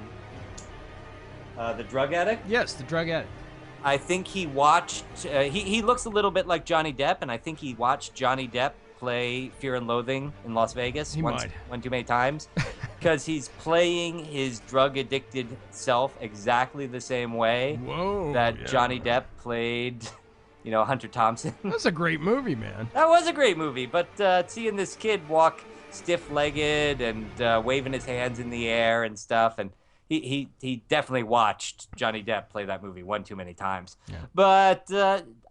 drug addict. Yes, the drug addict. I think he watched, he looks a little bit like Johnny Depp, and I think he watched Johnny Depp play Fear and Loathing in Las Vegas one too many times, because he's playing his drug-addicted self exactly the same way that Johnny Depp played, Hunter Thompson. That's a great movie, man. That was a great movie, but seeing this kid walk stiff-legged and waving his hands in the air and stuff, and He definitely watched Johnny Depp play that movie one too many times. Yeah. But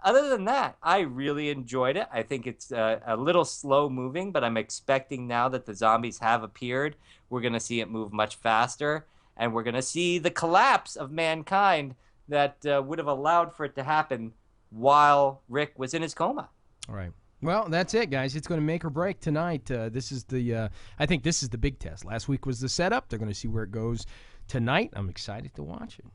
other than that, I really enjoyed it. I think it's a little slow moving, but I'm expecting now that the zombies have appeared, we're going to see it move much faster, and we're going to see the collapse of mankind that would have allowed for it to happen while Rick was in his coma. All right. Well, that's it, guys. It's going to make or break tonight. This is I think this is the big test. Last week was the setup. They're going to see where it goes tonight. I'm excited to watch it.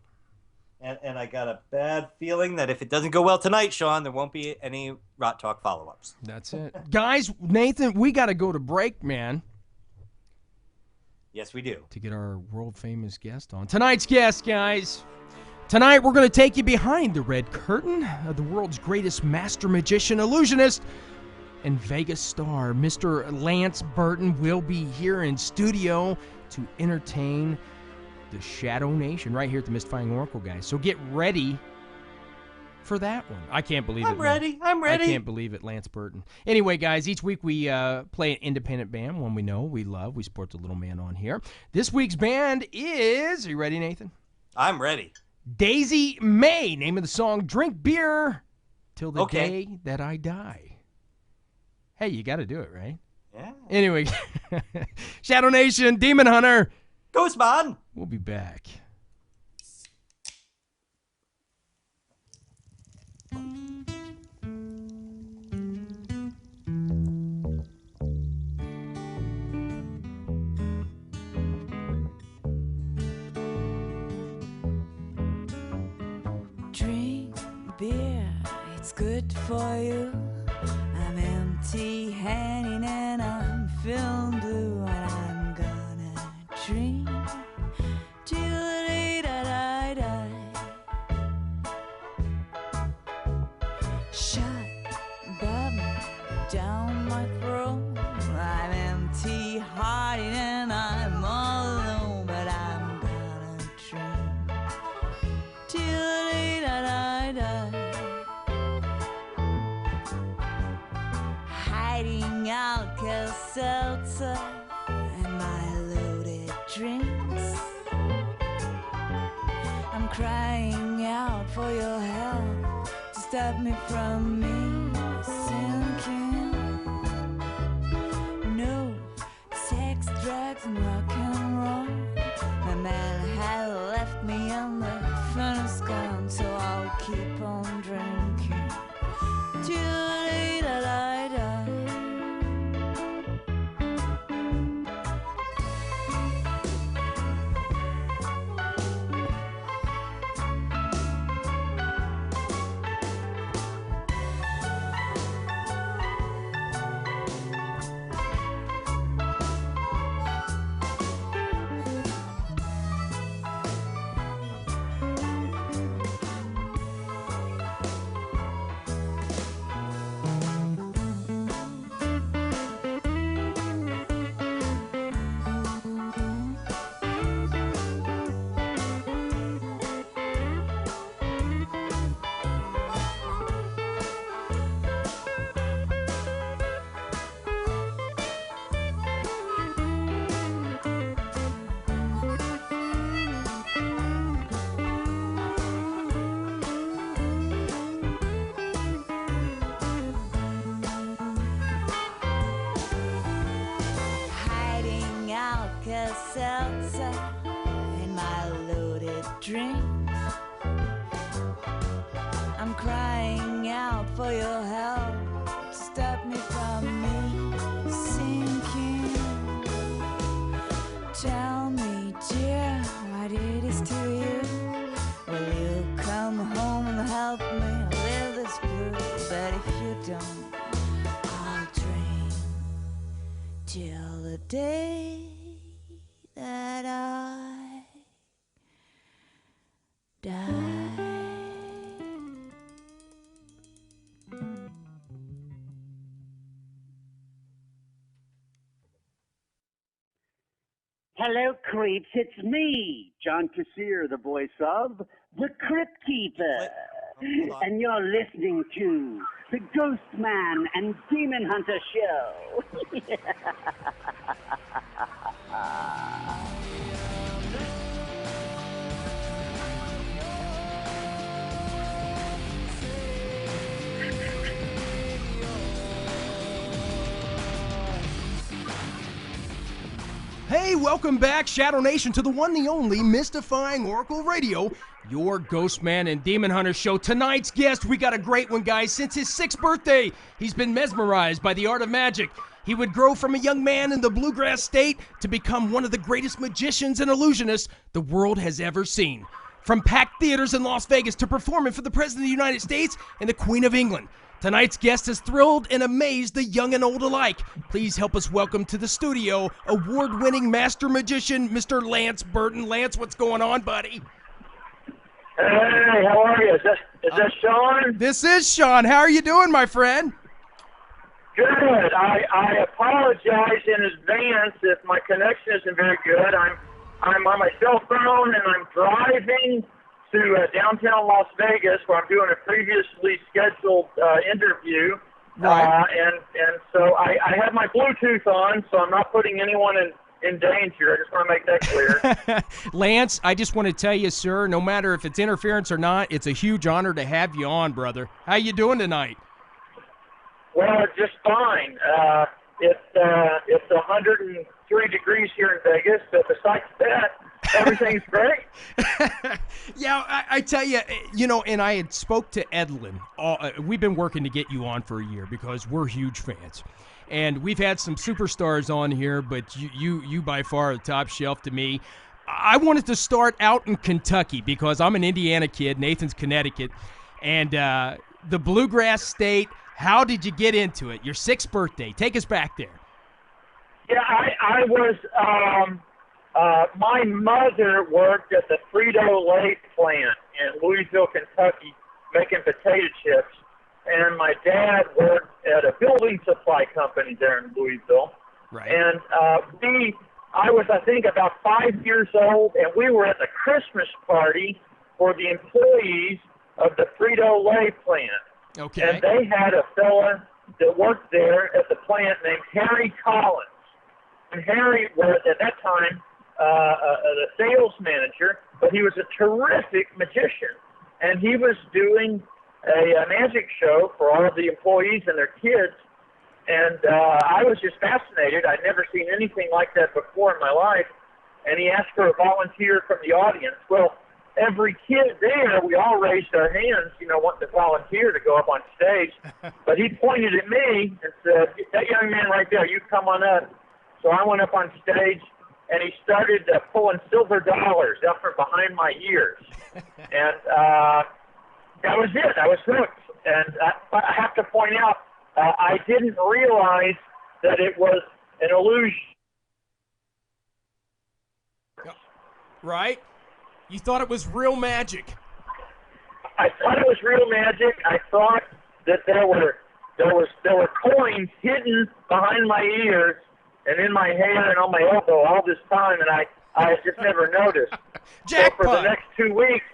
And I got a bad feeling that if it doesn't go well tonight, Sean, there won't be any Rot Talk follow-ups. That's it. Guys, Nathan, we got to go to break, man. Yes, we do. To get our world-famous guest on. Tonight's guest, guys. Tonight, we're going to take you behind the red curtain of the world's greatest master magician, illusionist, and Vegas star. Mr. Lance Burton will be here in studio to entertain the Shadow Nation right here at the Mystifying Oracle, guys. So get ready for that one. I can't believe it. I'm ready. I can't believe it, Lance Burton. Anyway, guys, each week we play an independent band, one we know, we love. We support the little man on here. This week's band is, are you ready, Nathan? I'm ready. Daisy May, name of the song, Drink Beer Till the Day That I Die. Hey, you got to do it, right? Yeah. Anyway, Shadow Nation, Demon Hunter. GhostMan. We'll be back. Drink beer, it's good for you. I'm empty-handed and I'm feeling blue, and I'm gonna drink till the day that I die. Shut bubble down my throat. I'm empty-hearted seltzer and my loaded drinks. I'm crying out for your help to stop me from me sinking. No sex, drugs, and rock and roll. My man had left me on the furnace gone, so I'll keep on drinking till the day I die. Seltzer and my loaded drinks. I'm crying out for your help to stop me from me sinking. Tell me, dear, what it is to you. Will you come home and help me live this blue? But if you don't, I'll drink till the day that I die. Hello, creeps. It's me, John Kassir, the voice of the Crypt Keeper. And you're listening to the Ghostman and Demon Hunter Show. Hey, welcome back, Shadow Nation, to the one, the only, mystifying Oracle Radio, your Ghostman and Demon Hunter show. Tonight's guest, we got a great one, guys. Since his 6th birthday, he's been mesmerized by the art of magic. He would grow from a young man in the bluegrass state to become one of the greatest magicians and illusionists the world has ever seen. From packed theaters in Las Vegas to performing for the President of the United States and the Queen of England. Tonight's guest has thrilled and amazed the young and old alike. Please help us welcome to the studio award-winning master magician, Mr. Lance Burton. Lance, what's going on, buddy? Hey, how are you? Is that Sean? This is Sean. How are you doing, my friend? Good. I apologize in advance if my connection isn't very good. I'm on my cell phone and I'm driving to downtown Las Vegas where I'm doing a previously scheduled interview. Right. And so I have my Bluetooth on, so I'm not putting anyone in danger. I just want to make that clear. Lance, I just want to tell you, sir, no matter if it's interference or not, it's a huge honor to have you on, brother. How you doing tonight? Well, just fine. It's 103 degrees here in Vegas, but besides that, everything's great. Yeah, I tell you, and I had spoke to Edlin. We've been working to get you on for a year because we're huge fans. And we've had some superstars on here, but you by far are the top shelf to me. I wanted to start out in Kentucky because I'm an Indiana kid, Nathan's Connecticut, and the bluegrass state. How did you get into it? Your 6th birthday. Take us back there. Yeah, I was my mother worked at the Frito-Lay plant in Louisville, Kentucky, making potato chips. And my dad worked at a building supply company there in Louisville. Right. And I was, I think, about 5 years old, and we were at the Christmas party for the employees of the Frito-Lay plant. Okay. And they had a fella that worked there at the plant named Harry Collins. And Harry was, at that time, the sales manager, but he was a terrific magician. And he was doing a magic show for all of the employees and their kids. And I was just fascinated. I'd never seen anything like that before in my life. And he asked for a volunteer from the audience. Well, every kid there, we all raised our hands, wanting to volunteer to go up on stage. But he pointed at me and said, "That young man right there, you come on up." So I went up on stage, and he started pulling silver dollars out from behind my ears. And that was it. I was hooked. And I have to point out, I didn't realize that it was an illusion. Right? You thought it was real magic. I thought it was real magic. I thought that there were coins hidden behind my ears and in my hair and on my elbow all this time, and I just never noticed. Jackpot. So for the next 2 weeks,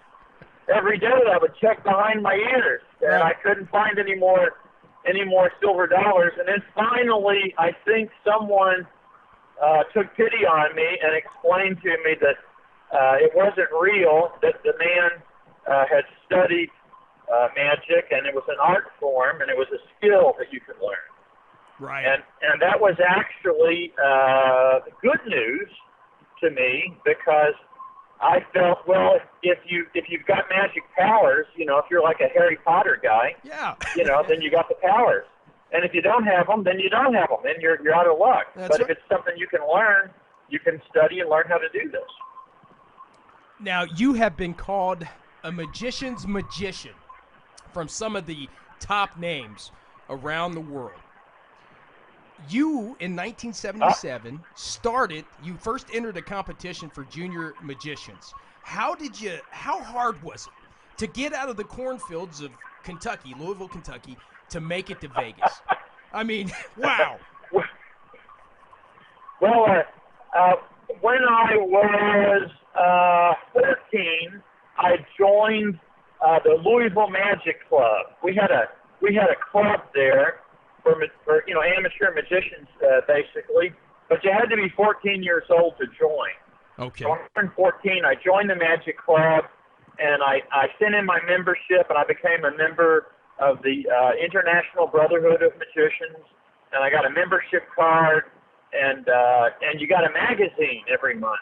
every day I would check behind my ears, and I couldn't find any more silver dollars. And then finally, I think someone took pity on me and explained to me that it wasn't real, that the man had studied magic, and it was an art form, and it was a skill that you could learn. Right. And that was actually good news to me, because I felt, well, if you've got magic powers, if you're like a Harry Potter guy, then you got the powers. And if you don't have them, then you don't have them, and you're out of luck. But if it's something you can learn, you can study and learn how to do this. Now, you have been called a magician's magician from some of the top names around the world. You, in 1977, you first entered a competition for junior magicians. How hard was it to get out of the cornfields of Kentucky, Louisville, Kentucky, to make it to Vegas? I mean, wow. Well, when I was 14, I joined the Louisville Magic Club. We had a club there for amateur magicians, basically. But you had to be 14 years old to join. Okay. So I turned 14. I joined the Magic Club, and I sent in my membership, and I became a member of the International Brotherhood of Magicians. And I got a membership card, and you got a magazine every month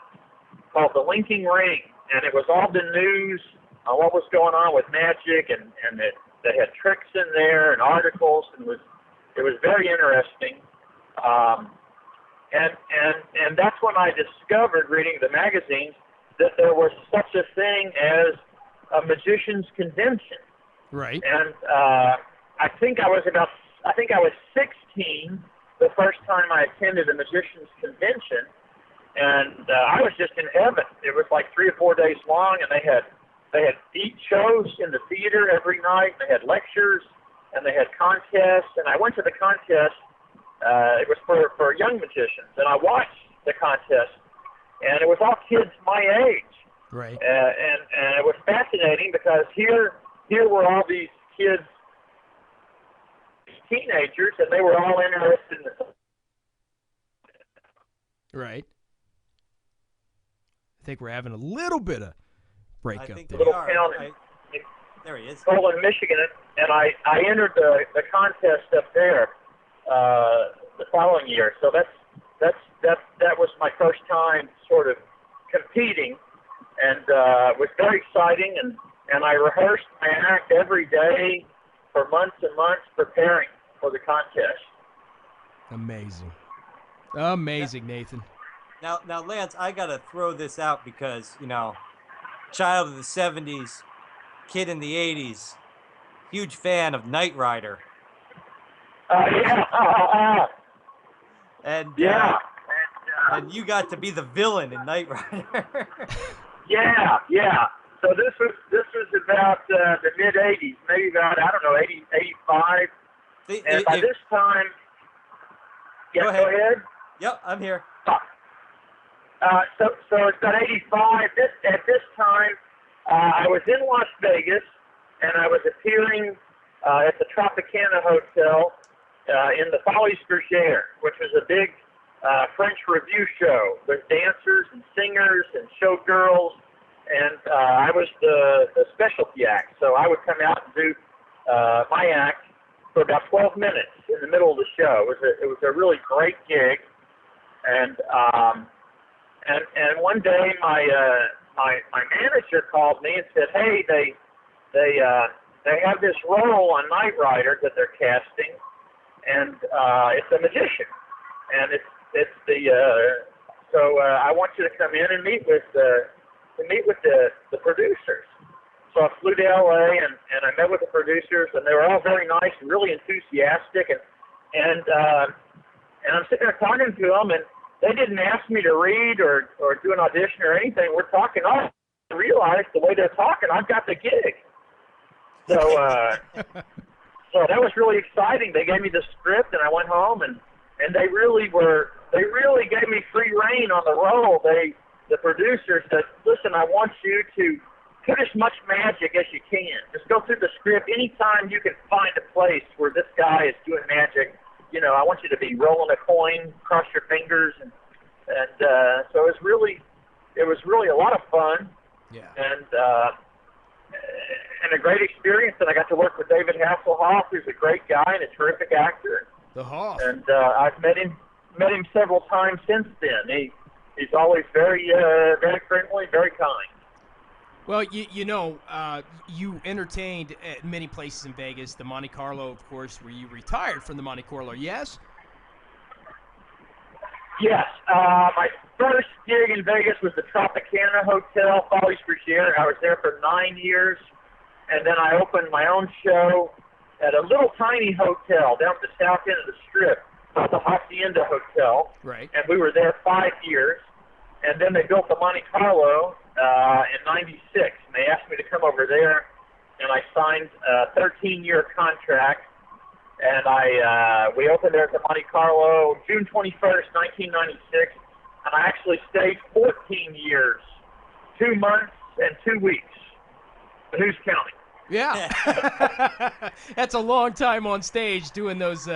called The Linking Ring, and it was all the news on what was going on with magic, and they had tricks in there and articles, and it was very interesting. And that's when I discovered, reading the magazines, that there was such a thing as a magician's convention. Right. And I think I was 16 the first time I attended a magician's convention, and I was just in heaven. It was like 3 or 4 days long, and they had eat shows in the theater every night. They had lectures, and they had contests. And I went to the contest. It was for young magicians, and I watched the contest, and it was all kids my age. Right. And it was fascinating, because here were all these kids, teenagers, and they were all interested in the. Right. I think we're having a little bit of breakup there. Little town there he is. Poland, Michigan, and I entered the contest up there the following year. So that was my first time sort of competing, and it was very exciting. And I rehearsed my act every day for months and months, preparing for the contest. Amazing, Nathan. Now, Lance, I gotta throw this out because, child of the 70s, kid in the 80s, huge fan of Knight Rider. And you got to be the villain in Knight Rider. Yeah. So this was about the mid 80s, maybe about 80, 85. And by this time, go ahead. Yep, I'm here. So it's about 85. At this time, I was in Las Vegas, and I was appearing at the Tropicana Hotel in the Folies Bergère, which was a big French revue show with dancers and singers and showgirls, and I was the specialty act. So I would come out and do my act for about 12 minutes in the middle of the show. It was a really great gig, and one day my manager called me and said, "Hey, they have this role on Knight Rider that they're casting, and it's a magician, and it's the so I want you to come in and meet with the producers." So I flew to LA and I met with the producers, and they were all very nice and really enthusiastic, and I'm sitting there talking to them, and they didn't ask me to read or do an audition or anything. We're talking. I realized the way they're talking, I've got the gig. So so that was really exciting. They gave me the script, and I went home, and they really gave me free rein on the role. The producer said, "Listen, I want you to put as much magic as you can. Just go through the script. Anytime you can find a place where this guy is doing magic, I want you to be rolling a coin, cross your fingers." And so it was really a lot of fun. Yeah. And a great experience. And I got to work with David Hasselhoff, who's a great guy and a terrific actor. The Hoff. And I've met him several times since then. He's always very friendly, very kind. Well, you entertained at many places in Vegas. The Monte Carlo, of course, where you retired from the Monte Carlo, yes? Yes. My first gig in Vegas was the Tropicana Hotel, Folies Bergère. I was there for 9 years, and then I opened my own show at a little tiny hotel down at the south end of the Strip called the Hacienda Hotel. Right. And we were there 5 years, and then they built the Monte Carlo in '96, and they asked me to come over there, and I signed a 13-year contract, and we opened there at the Monte Carlo June 21st, 1996, and I actually stayed 14 years, 2 months and 2 weeks. But who's counting? Yeah. That's a long time on stage doing those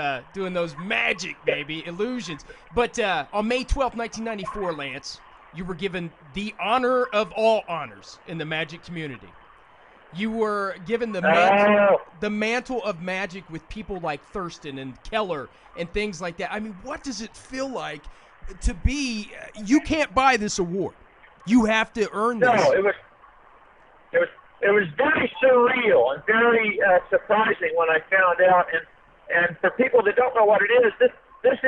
magic, baby, illusions. But on May 12th, 1994, Lance, you were given the honor of all honors in the magic community. You were given the mantle of magic with people like Thurston and Keller and things like that. I mean, what does it feel like to be? You can't buy this award. You have to earn this. No, it was very surreal and very surprising when I found out. And for people that don't know what it is, this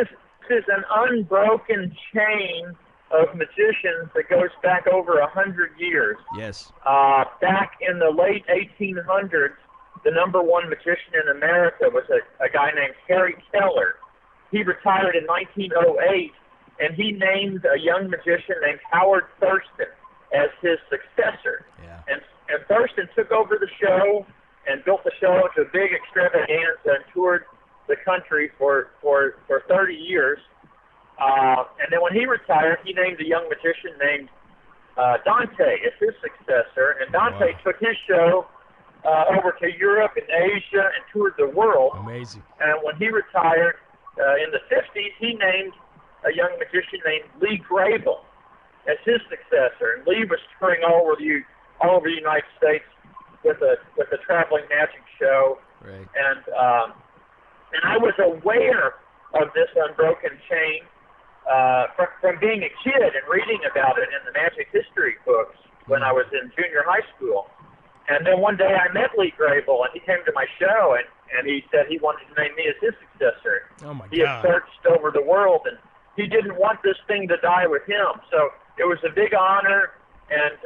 is an unbroken chain of magicians that goes back over 100 years. Yes. Back in the late 1800s, the number one magician in America was a guy named Harry Keller. He retired in 1908, and he named a young magician named Howard Thurston as his successor. Yeah. And Thurston took over the show and built the show into a big extravaganza and toured the country for 30 years. And then when he retired, he named a young magician named Dante as his successor. And Dante took his show over to Europe and Asia and toured the world. Amazing. And when he retired in the 50s, he named a young magician named Lee Grable as his successor. And Lee was touring all over the United States with a traveling magic show. Right. And I was aware of this unbroken chain from being a kid and reading about it in the magic history books when I was in junior high school. And then one day I met Lee Grable, and he came to my show, and he said he wanted to name me as his successor. Oh, my He had searched over the world, and he didn't want this thing to die with him. So it was a big honor, and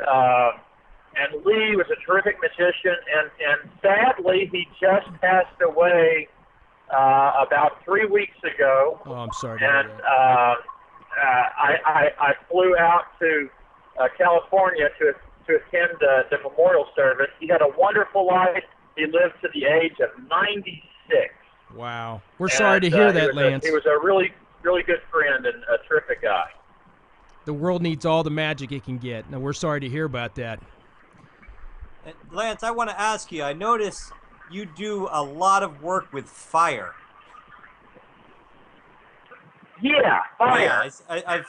Lee was a terrific magician, and sadly, he just passed away about 3 weeks ago. Oh, I'm sorry. And I flew out to California to attend the memorial service. He had a wonderful life. He lived to the age of 96. Wow. We're sorry to hear that, Lance. He was a really, really good friend and a terrific guy. The world needs all the magic it can get. Now, we're sorry to hear about that. Lance, I want to ask you, I notice you do a lot of work with fire. Yeah, fire. Yeah,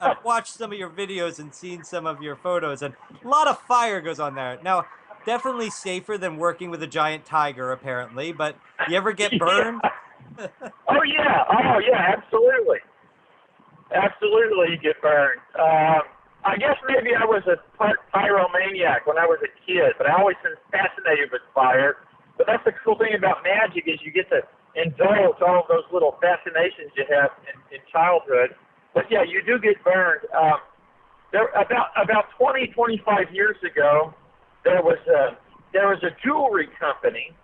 I've watched some of your videos and seen some of your photos, and a lot of fire goes on there. Now, definitely safer than working with a giant tiger, apparently, but you ever get burned? Oh yeah, absolutely. Absolutely, you get burned. I guess maybe I was a pyromaniac when I was a kid, but I always been fascinated with fire. But that's the cool thing about magic is you get to indulge all of those little fascinations you have in childhood. But yeah, you do get burned. About 25 years ago, there was a jewelry company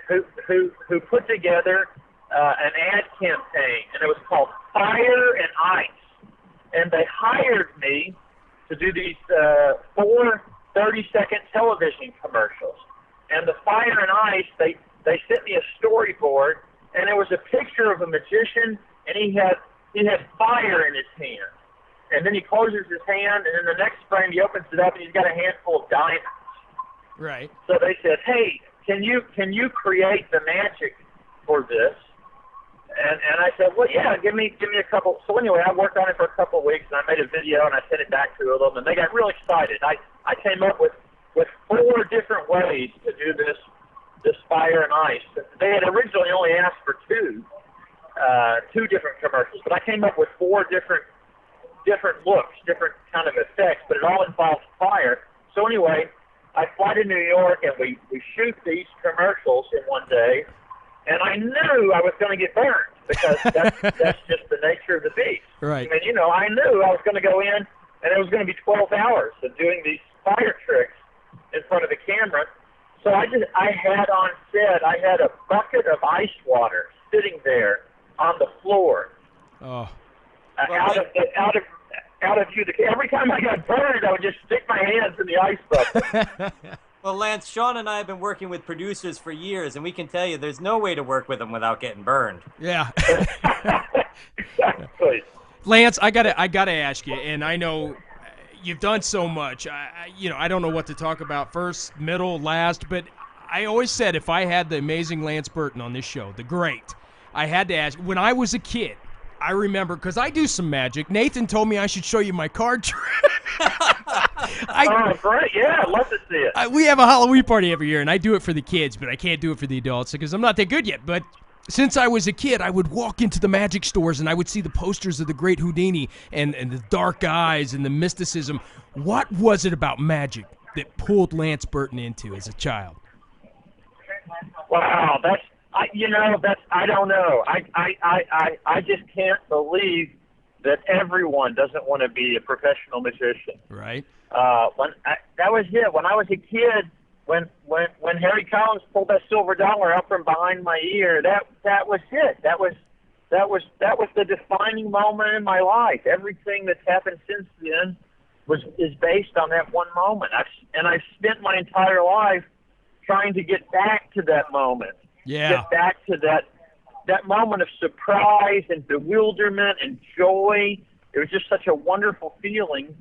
who put together an ad campaign, and it was called Fire and Ice. And they hired me to do these 4 30-second television commercials. And the Fire and Ice, they sent me a storyboard, and it was a picture of a magician, and he had fire in his hand. And then he closes his hand, and in the next frame he opens it up, and he's got a handful of diamonds. Right. So they said, "Hey, can you create the magic for this?" And I said, "Well, yeah, give me a couple." So anyway, I worked on it for a couple of weeks, and I made a video, and I sent it back to them, and they got real excited. I came up with 4 different ways to do this Fire and Ice. They had originally only asked for 2 different commercials, but I came up with 4 different looks, different kind of effects, but it all involves fire. So anyway, I fly to New York, and we shoot these commercials in one day, and I knew I was going to get burned because that's just the nature of the beast. Right. I mean, I knew I was going to go in, and it was going to be 12 hours of doing these fire tricks in front of the camera. So I had on set, I had a bucket of ice water sitting there on the floor. Oh. Out of view. Every time I got burned, I would just stick my hands in the ice bucket. Well, Lance, Sean and I have been working with producers for years, and we can tell you there's no way to work with them without getting burned. Yeah. Exactly. Lance, I gotta ask you, and I know you've done so much. I don't know what to talk about first, middle, last, but I always said if I had the amazing Lance Burton on this show, the great, I had to ask. When I was a kid, I remember, because I do some magic. Nathan told me I should show you my card trick. Oh, great. Yeah, I'd love to see it. We have a Halloween party every year, and I do it for the kids, but I can't do it for the adults because I'm not that good yet. But since I was a kid, I would walk into the magic stores, and I would see the posters of the great Houdini and the dark eyes and the mysticism. What was it about magic that pulled Lance Burton into as a child? Wow, I don't know. I just can't believe that everyone doesn't want to be a professional magician. Right. That was it. When I was a kid, when Harry Collins pulled that silver dollar out from behind my ear, that was it. That was the defining moment in my life. Everything that's happened since then is based on that one moment. I've spent my entire life trying to get back to that moment. Yeah. Get back to that moment of surprise and bewilderment and joy. It was just such a wonderful feeling.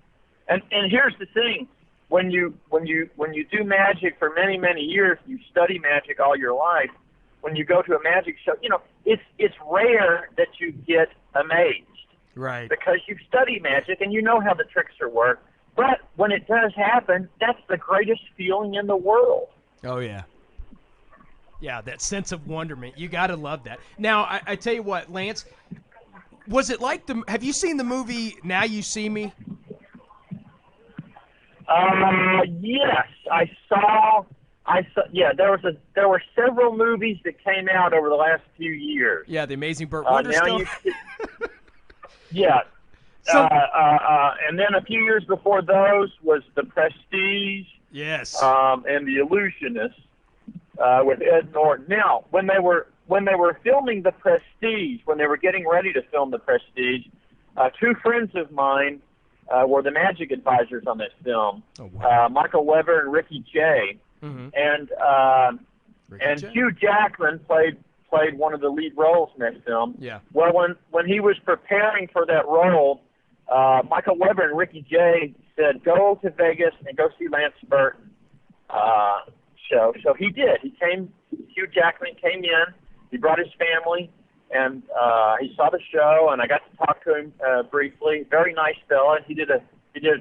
And here's the thing. When you do magic for many, many years, you study magic all your life, when you go to a magic show, it's rare that you get amazed. Right. Because you've studied magic and you know how the tricks are worked. But when it does happen, that's the greatest feeling in the world. Oh, yeah. Yeah, that sense of wonderment. You got to love that. Now, I tell you what, Lance, was it like have you seen the movie Now You See Me? Yes, I saw. Yeah, there were several movies that came out over the last few years. Yeah, The Amazing Burt Wonderstone. Yeah. And then a few years before those was The Prestige. Yes. And The Illusionist with Ed Norton. Now, when they were filming The Prestige, when they were getting ready to film The Prestige, 2 friends of mine were the magic advisors on that film. Oh, wow. Michael Weber and Ricky Jay. Mm-hmm. And Hugh Jackman played one of the lead roles in that film. Yeah. Well, when he was preparing for that role, Michael Weber and Ricky Jay said, "Go to Vegas and go see Lance Burton." So he did. Hugh Jackman came in. He brought his family, and he saw the show, and I got to talk to him briefly. Very nice fella. He did a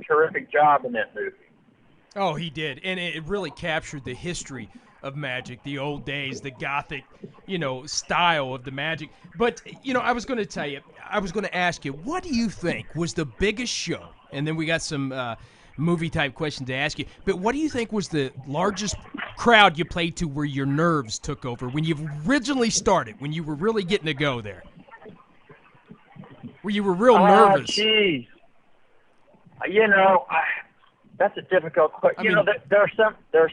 terrific job in that movie. Oh, he did, and it really captured the history of magic, the old days, the gothic, style of the magic. But, I was going to ask you, what do you think was the biggest show? And then we got some movie-type questions to ask you. But what do you think was the largest crowd you played to where your nerves took over, when you originally started, when you were really getting to go there? Where you were real nervous? Oh, geez. That's a difficult question. There are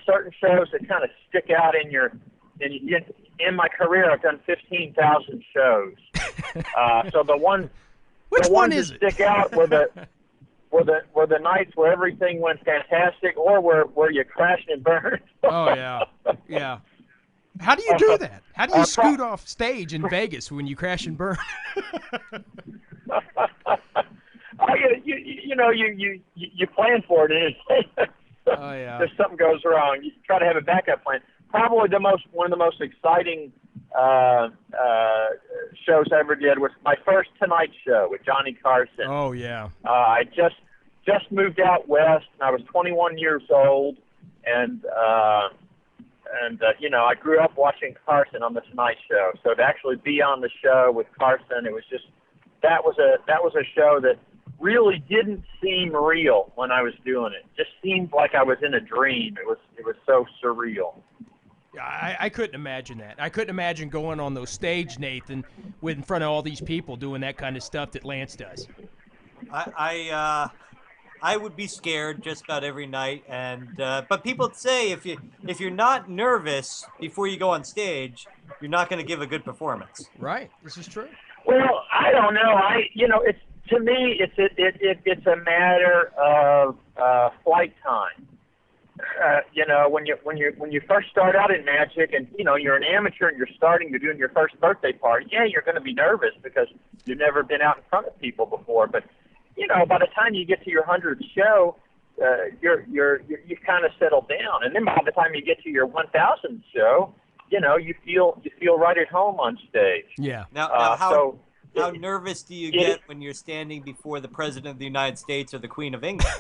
certain shows that kind of stick out in my career. I've done 15,000 shows. So the one, which the one ones is that it? stick out were the nights where everything went fantastic, or where you crashed and burned. Oh yeah. How do you do that? How do you scoot off stage in Vegas when you crash and burn? You plan for it. Oh yeah. If something goes wrong, you try to have a backup plan. Probably one of the most exciting shows I ever did was my first Tonight Show with Johnny Carson. Oh yeah. I just moved out west, and I was 21 years old, and I grew up watching Carson on the Tonight Show. So to actually be on the show with Carson, it was just that was a show that really didn't seem real when I was doing it. Just seemed like I was in a dream. It was so surreal. I couldn't imagine that. I couldn't imagine going on those stage, Nathan, in front of all these people doing that kind of stuff that Lance does. I would be scared just about every night, and but people say if you're not nervous before you go on stage, you're not going to give a good performance. Right. This is true. Well, I don't know. It's to me, it's a matter of flight time. When you first start out in magic, and you're an amateur and you're doing your first birthday party, you're going to be nervous because you've never been out in front of people before. But by the time you get to your 100th show, you kind of settle down, and then by the time you get to your 1,000th show, you feel right at home on stage. Yeah. Now how nervous do you get when you're standing before the President of the United States or the Queen of England?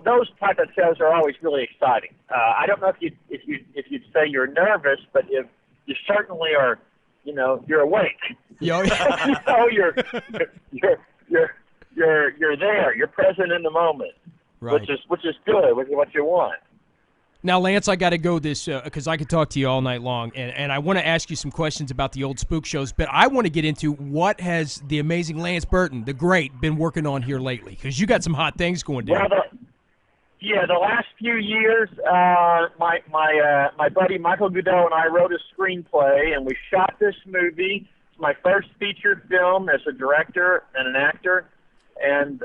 Those type of shows are always really exciting. I don't know if you'd say you're nervous, but if you certainly are, you're awake. Yeah. You're there. You're present in the moment, right. which is good. Which is what you want. Now, Lance, I got to go this because I could talk to you all night long, and I want to ask you some questions about the old spook shows, but I want to get into what has the amazing Lance Burton, the great, been working on here lately, because you got some hot things going down. Well, the last few years, my buddy Michael Goodell and I wrote a screenplay, and we shot this movie. It's my first featured film as a director and an actor, and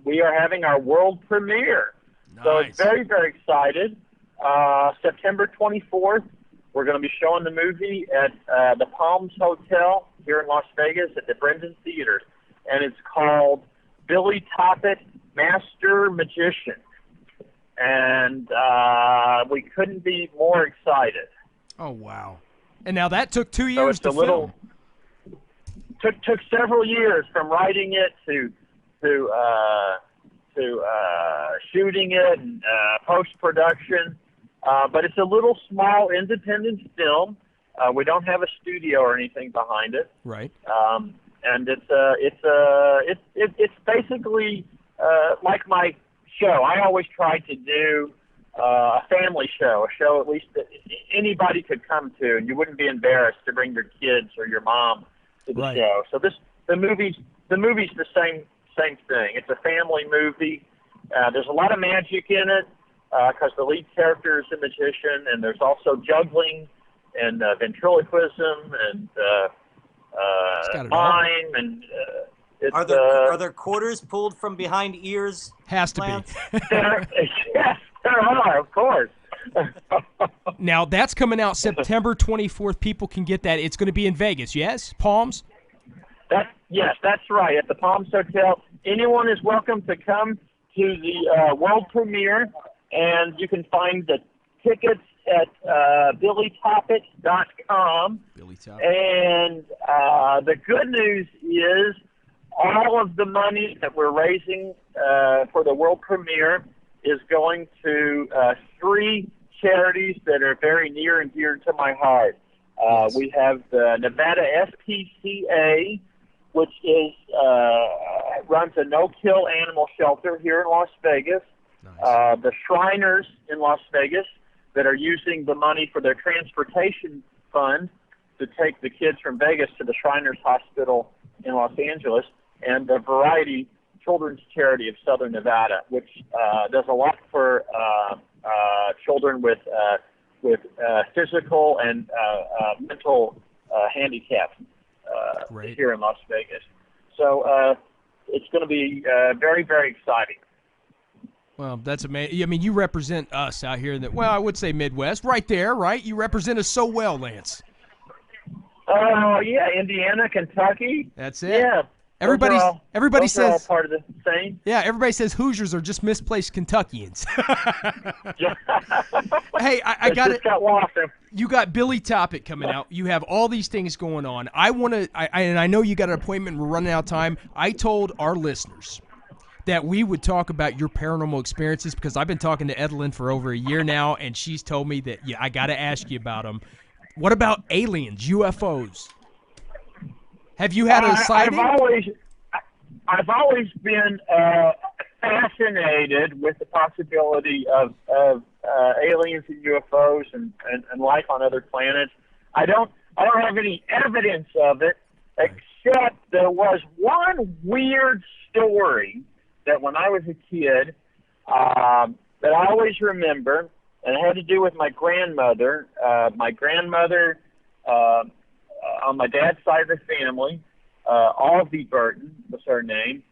we are having our world premiere. Nice. So it's very, very excited. September 24th, we're going to be showing the movie at the Palms Hotel here in Las Vegas at the Brendan Theater, and it's called Billy Toppet, Master Magician. And we couldn't be more excited. Oh, wow. And now that took 2 years to film. Took several years from writing it to shooting it and post-production. But it's a little small independent film. We don't have a studio or anything behind it. Right. And it's basically like my show. I always try to do a family show, a show at least that anybody could come to, and you wouldn't be embarrassed to bring your kids or your mom to the right. show. So the movie's the same thing. It's a family movie. There's a lot of magic in it because the lead character is a magician, and there's also juggling and ventriloquism and mime and. Are there quarters pulled from behind ears? Has to Lance? be. Yes, there are, of course. Now, that's coming out September 24th. People can get that. It's going to be in Vegas, yes? Palms? Yes, that's right, at the Palms Hotel. Anyone is welcome to come to the world premiere, and you can find the tickets at billytopic.com. Billy Topic. And the good news is all of the money that we're raising for the world premiere is going to 3 charities that are very near and dear to my heart. We have the Nevada SPCA, which is runs a no-kill animal shelter here in Las Vegas. Nice. The Shriners in Las Vegas that are using the money for their transportation fund to take the kids from Vegas to the Shriners Hospital in Los Angeles, and the Variety Children's Charity of Southern Nevada, which does a lot for children with physical and mental handicaps here in Las Vegas. So it's going to be very, very exciting. Well, that's amazing. I mean, you represent us out here in the, I would say Midwest, right there, right? You represent us so well, Lance. Oh, yeah, Indiana, Kentucky. That's it. Yeah. Everybody those says are all part of the same. Yeah, everybody says Hoosiers are just misplaced Kentuckians. Hey, I got it. You got Billy Topic coming out. You have all these things going on. I know you got an appointment. We're running out of time. I told our listeners that we would talk about your paranormal experiences because I've been talking to Edelyn for over a year now, and she's told me that I got to ask you about them. What about aliens, UFOs? Have you had a sighting? I've always been fascinated with the possibility of aliens and UFOs and life on other planets. I don't have any evidence of it, except there was one weird story that when I was a kid that I always remember, and it had to do with my grandmother. My grandmother, on my dad's side of the family, Alvy Burton was her name.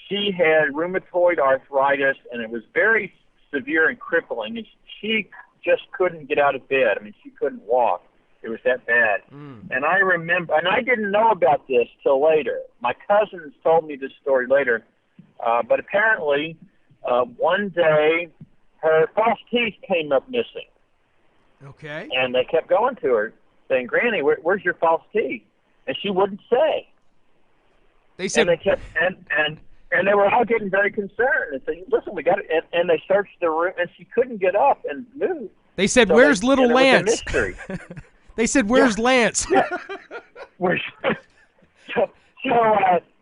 She had rheumatoid arthritis, and it was very severe and crippling. And she just couldn't get out of bed. I mean, she couldn't walk. It was that bad. And I remember, and I didn't know about this till later. My cousins told me this story later. But apparently, one day, her false teeth came up missing. Okay. And they kept going to her, saying, "Granny, where's your false teeth?" And she wouldn't say. They said, and they kept, and they were all getting very concerned and saying, "Listen, we got it." And they searched the room, and she couldn't get up and move. They said, so "Where's little Lance?" It was a mystery. They said, "Where's Lance?" Yeah. So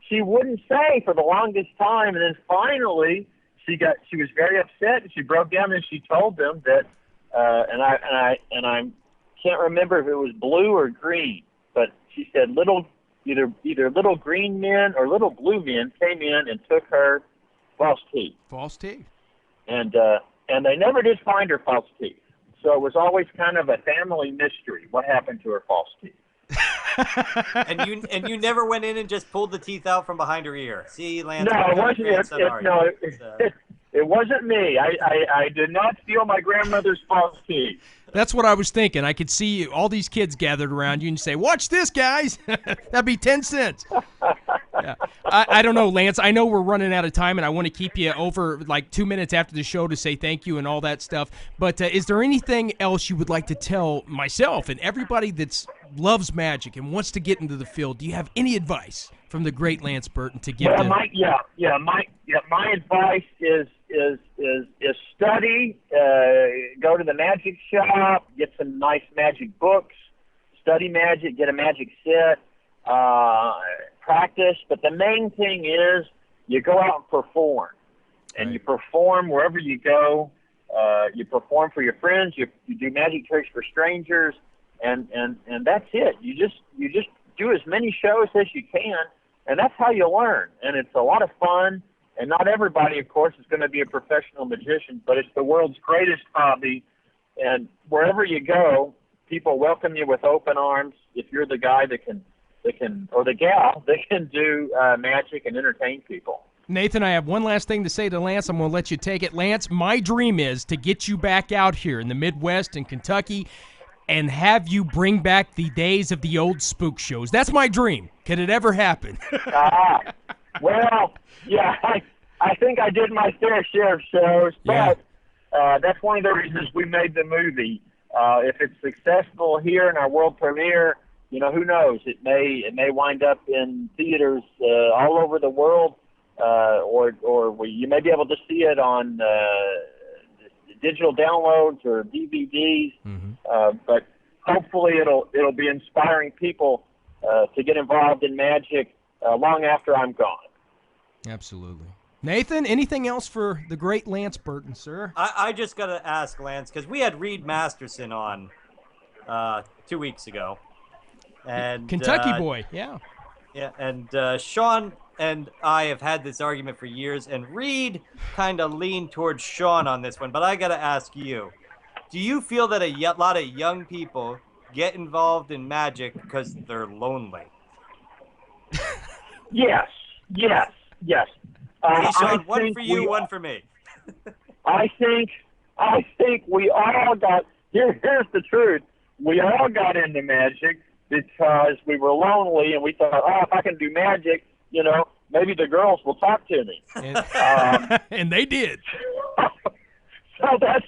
she wouldn't say for the longest time, and then finally she was very upset, and she broke down and she told them that, and I can't remember if it was blue or green, but she said either little green men or little blue men came in and took her false teeth. False teeth. And they never did find her false teeth. So it was always kind of a family mystery what happened to her false teeth. and you never went in and just pulled the teeth out from behind her ear. See, Lance. No, it wasn't. It wasn't me. I did not steal my grandmother's false teeth. That's what I was thinking. I could see all these kids gathered around you and say, "Watch this, guys." That'd be 10 cents. Yeah. I don't know, Lance. I know we're running out of time, and I want to keep you over like 2 minutes after the show to say thank you and all that stuff. But is there anything else you would like to tell myself and everybody that loves magic and wants to get into the field? Do you have any advice from the great Lance Burton to give them? My advice is study, go to the magic shop, get some nice magic books, study magic, get a magic set, practice. But the main thing is you go out and perform. And you perform wherever you go. You perform for your friends. You do magic tricks for strangers. And that's it. You just do as many shows as you can. And that's how you learn. And it's a lot of fun. And not everybody, of course, is going to be a professional magician, but it's the world's greatest hobby. And wherever you go, people welcome you with open arms if you're the guy that can or the gal that can do magic and entertain people. Nathan, I have one last thing to say to Lance. I'm going to let you take it. Lance, my dream is to get you back out here in the Midwest and Kentucky and have you bring back the days of the old spook shows. That's my dream. Could it ever happen? Well, yeah, I think I did my fair share of shows, but that's one of the reasons we made the movie. If it's successful here in our world premiere, who knows? It may wind up in theaters all over the world, or you may be able to see it on digital downloads or DVDs. But hopefully it'll be inspiring people to get involved in magic long after I'm gone. Absolutely. Nathan, anything else for the great Lance Burton, sir? I just got to ask, Lance, because we had Reed Masterson on 2 weeks ago. And Kentucky boy, yeah. Yeah, and Sean and I have had this argument for years, and Reed kind of leaned towards Sean on this one, but I got to ask you, do you feel that a lot of young people get involved in magic because they're lonely? Yes. Hey, Sean, one for you, one for me. I think we all got, here's the truth, we all got into magic because we were lonely and we thought, if I can do magic, maybe the girls will talk to me. And they did. So that's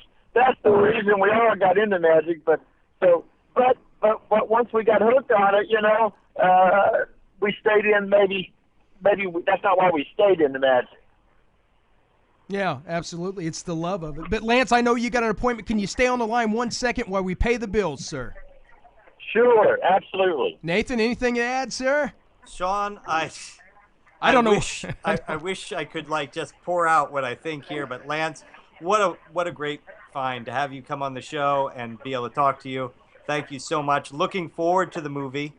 the reason we all got into magic. But once we got hooked on it, we stayed in. Maybe that's not why we stayed in the magic. Yeah, absolutely. It's the love of it. But Lance, I know you got an appointment. Can you stay on the line 1 second while we pay the bills, sir? Sure, absolutely. Nathan, anything to add, sir? Sean, I don't know. I wish I could just pour out what I think here, but Lance, what a great find to have you come on the show and be able to talk to you. Thank you so much. Looking forward to the movie.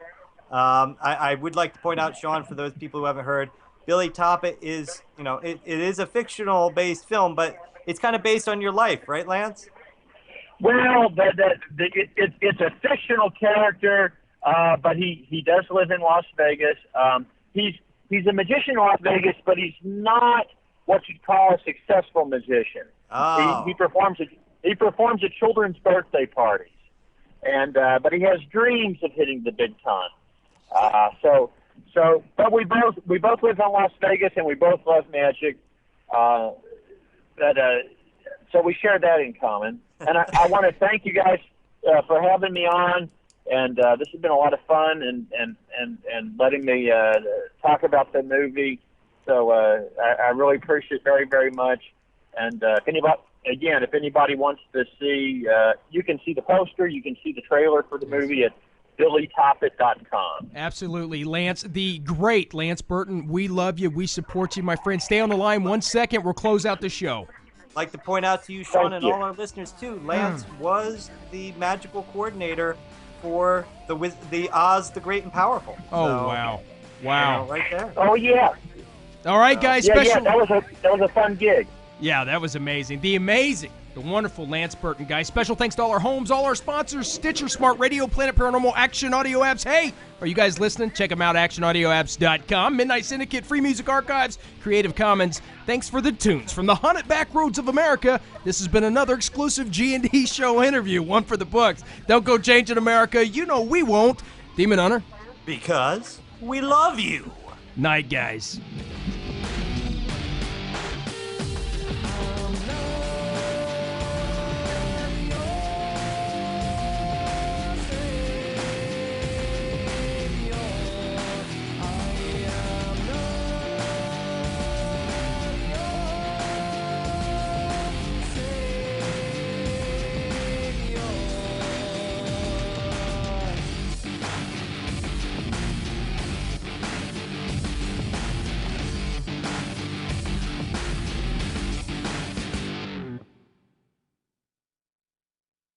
I would like to point out, Sean, for those people who haven't heard, Billy Toppet is, it is a fictional-based film, but it's kind of based on your life, right, Lance? Well, it's a fictional character, but he does live in Las Vegas. He's a magician in Las Vegas, but he's not what you'd call a successful magician. Oh. He performs at children's birthday parties, but he has dreams of hitting the big time. But we both live in Las Vegas and we both love magic. So we share that in common. And I want to thank you guys for having me on. And this has been a lot of fun and letting me talk about the movie. So I really appreciate it very, very much. And if anybody wants to see, you can see the poster, you can see the trailer for the movie at BillyToppet.com. Absolutely. Lance, the great Lance Burton, we love you. We support you, my friend. Stay on the line 1 second. We'll close out the show. I'd like to point out to you, Sean, and all our listeners, too, Lance was the magical coordinator for the Oz the Great and Powerful. Oh, so, wow. Right there. Oh, yeah. All right, guys. That was a fun gig. Yeah, that was amazing. The wonderful Lance Burton, guys. Special thanks to all our homes, all our sponsors, Stitcher, Smart Radio, Planet Paranormal, Action Audio Apps. Hey, are you guys listening? Check them out, actionaudioapps.com. Midnight Syndicate, Free Music Archives, Creative Commons. Thanks for the tunes from the haunted back roads of America. This has been another exclusive G&D show interview, one for the books. Don't go changing America. You know we won't. Demon Hunter. Because we love you. Night, guys.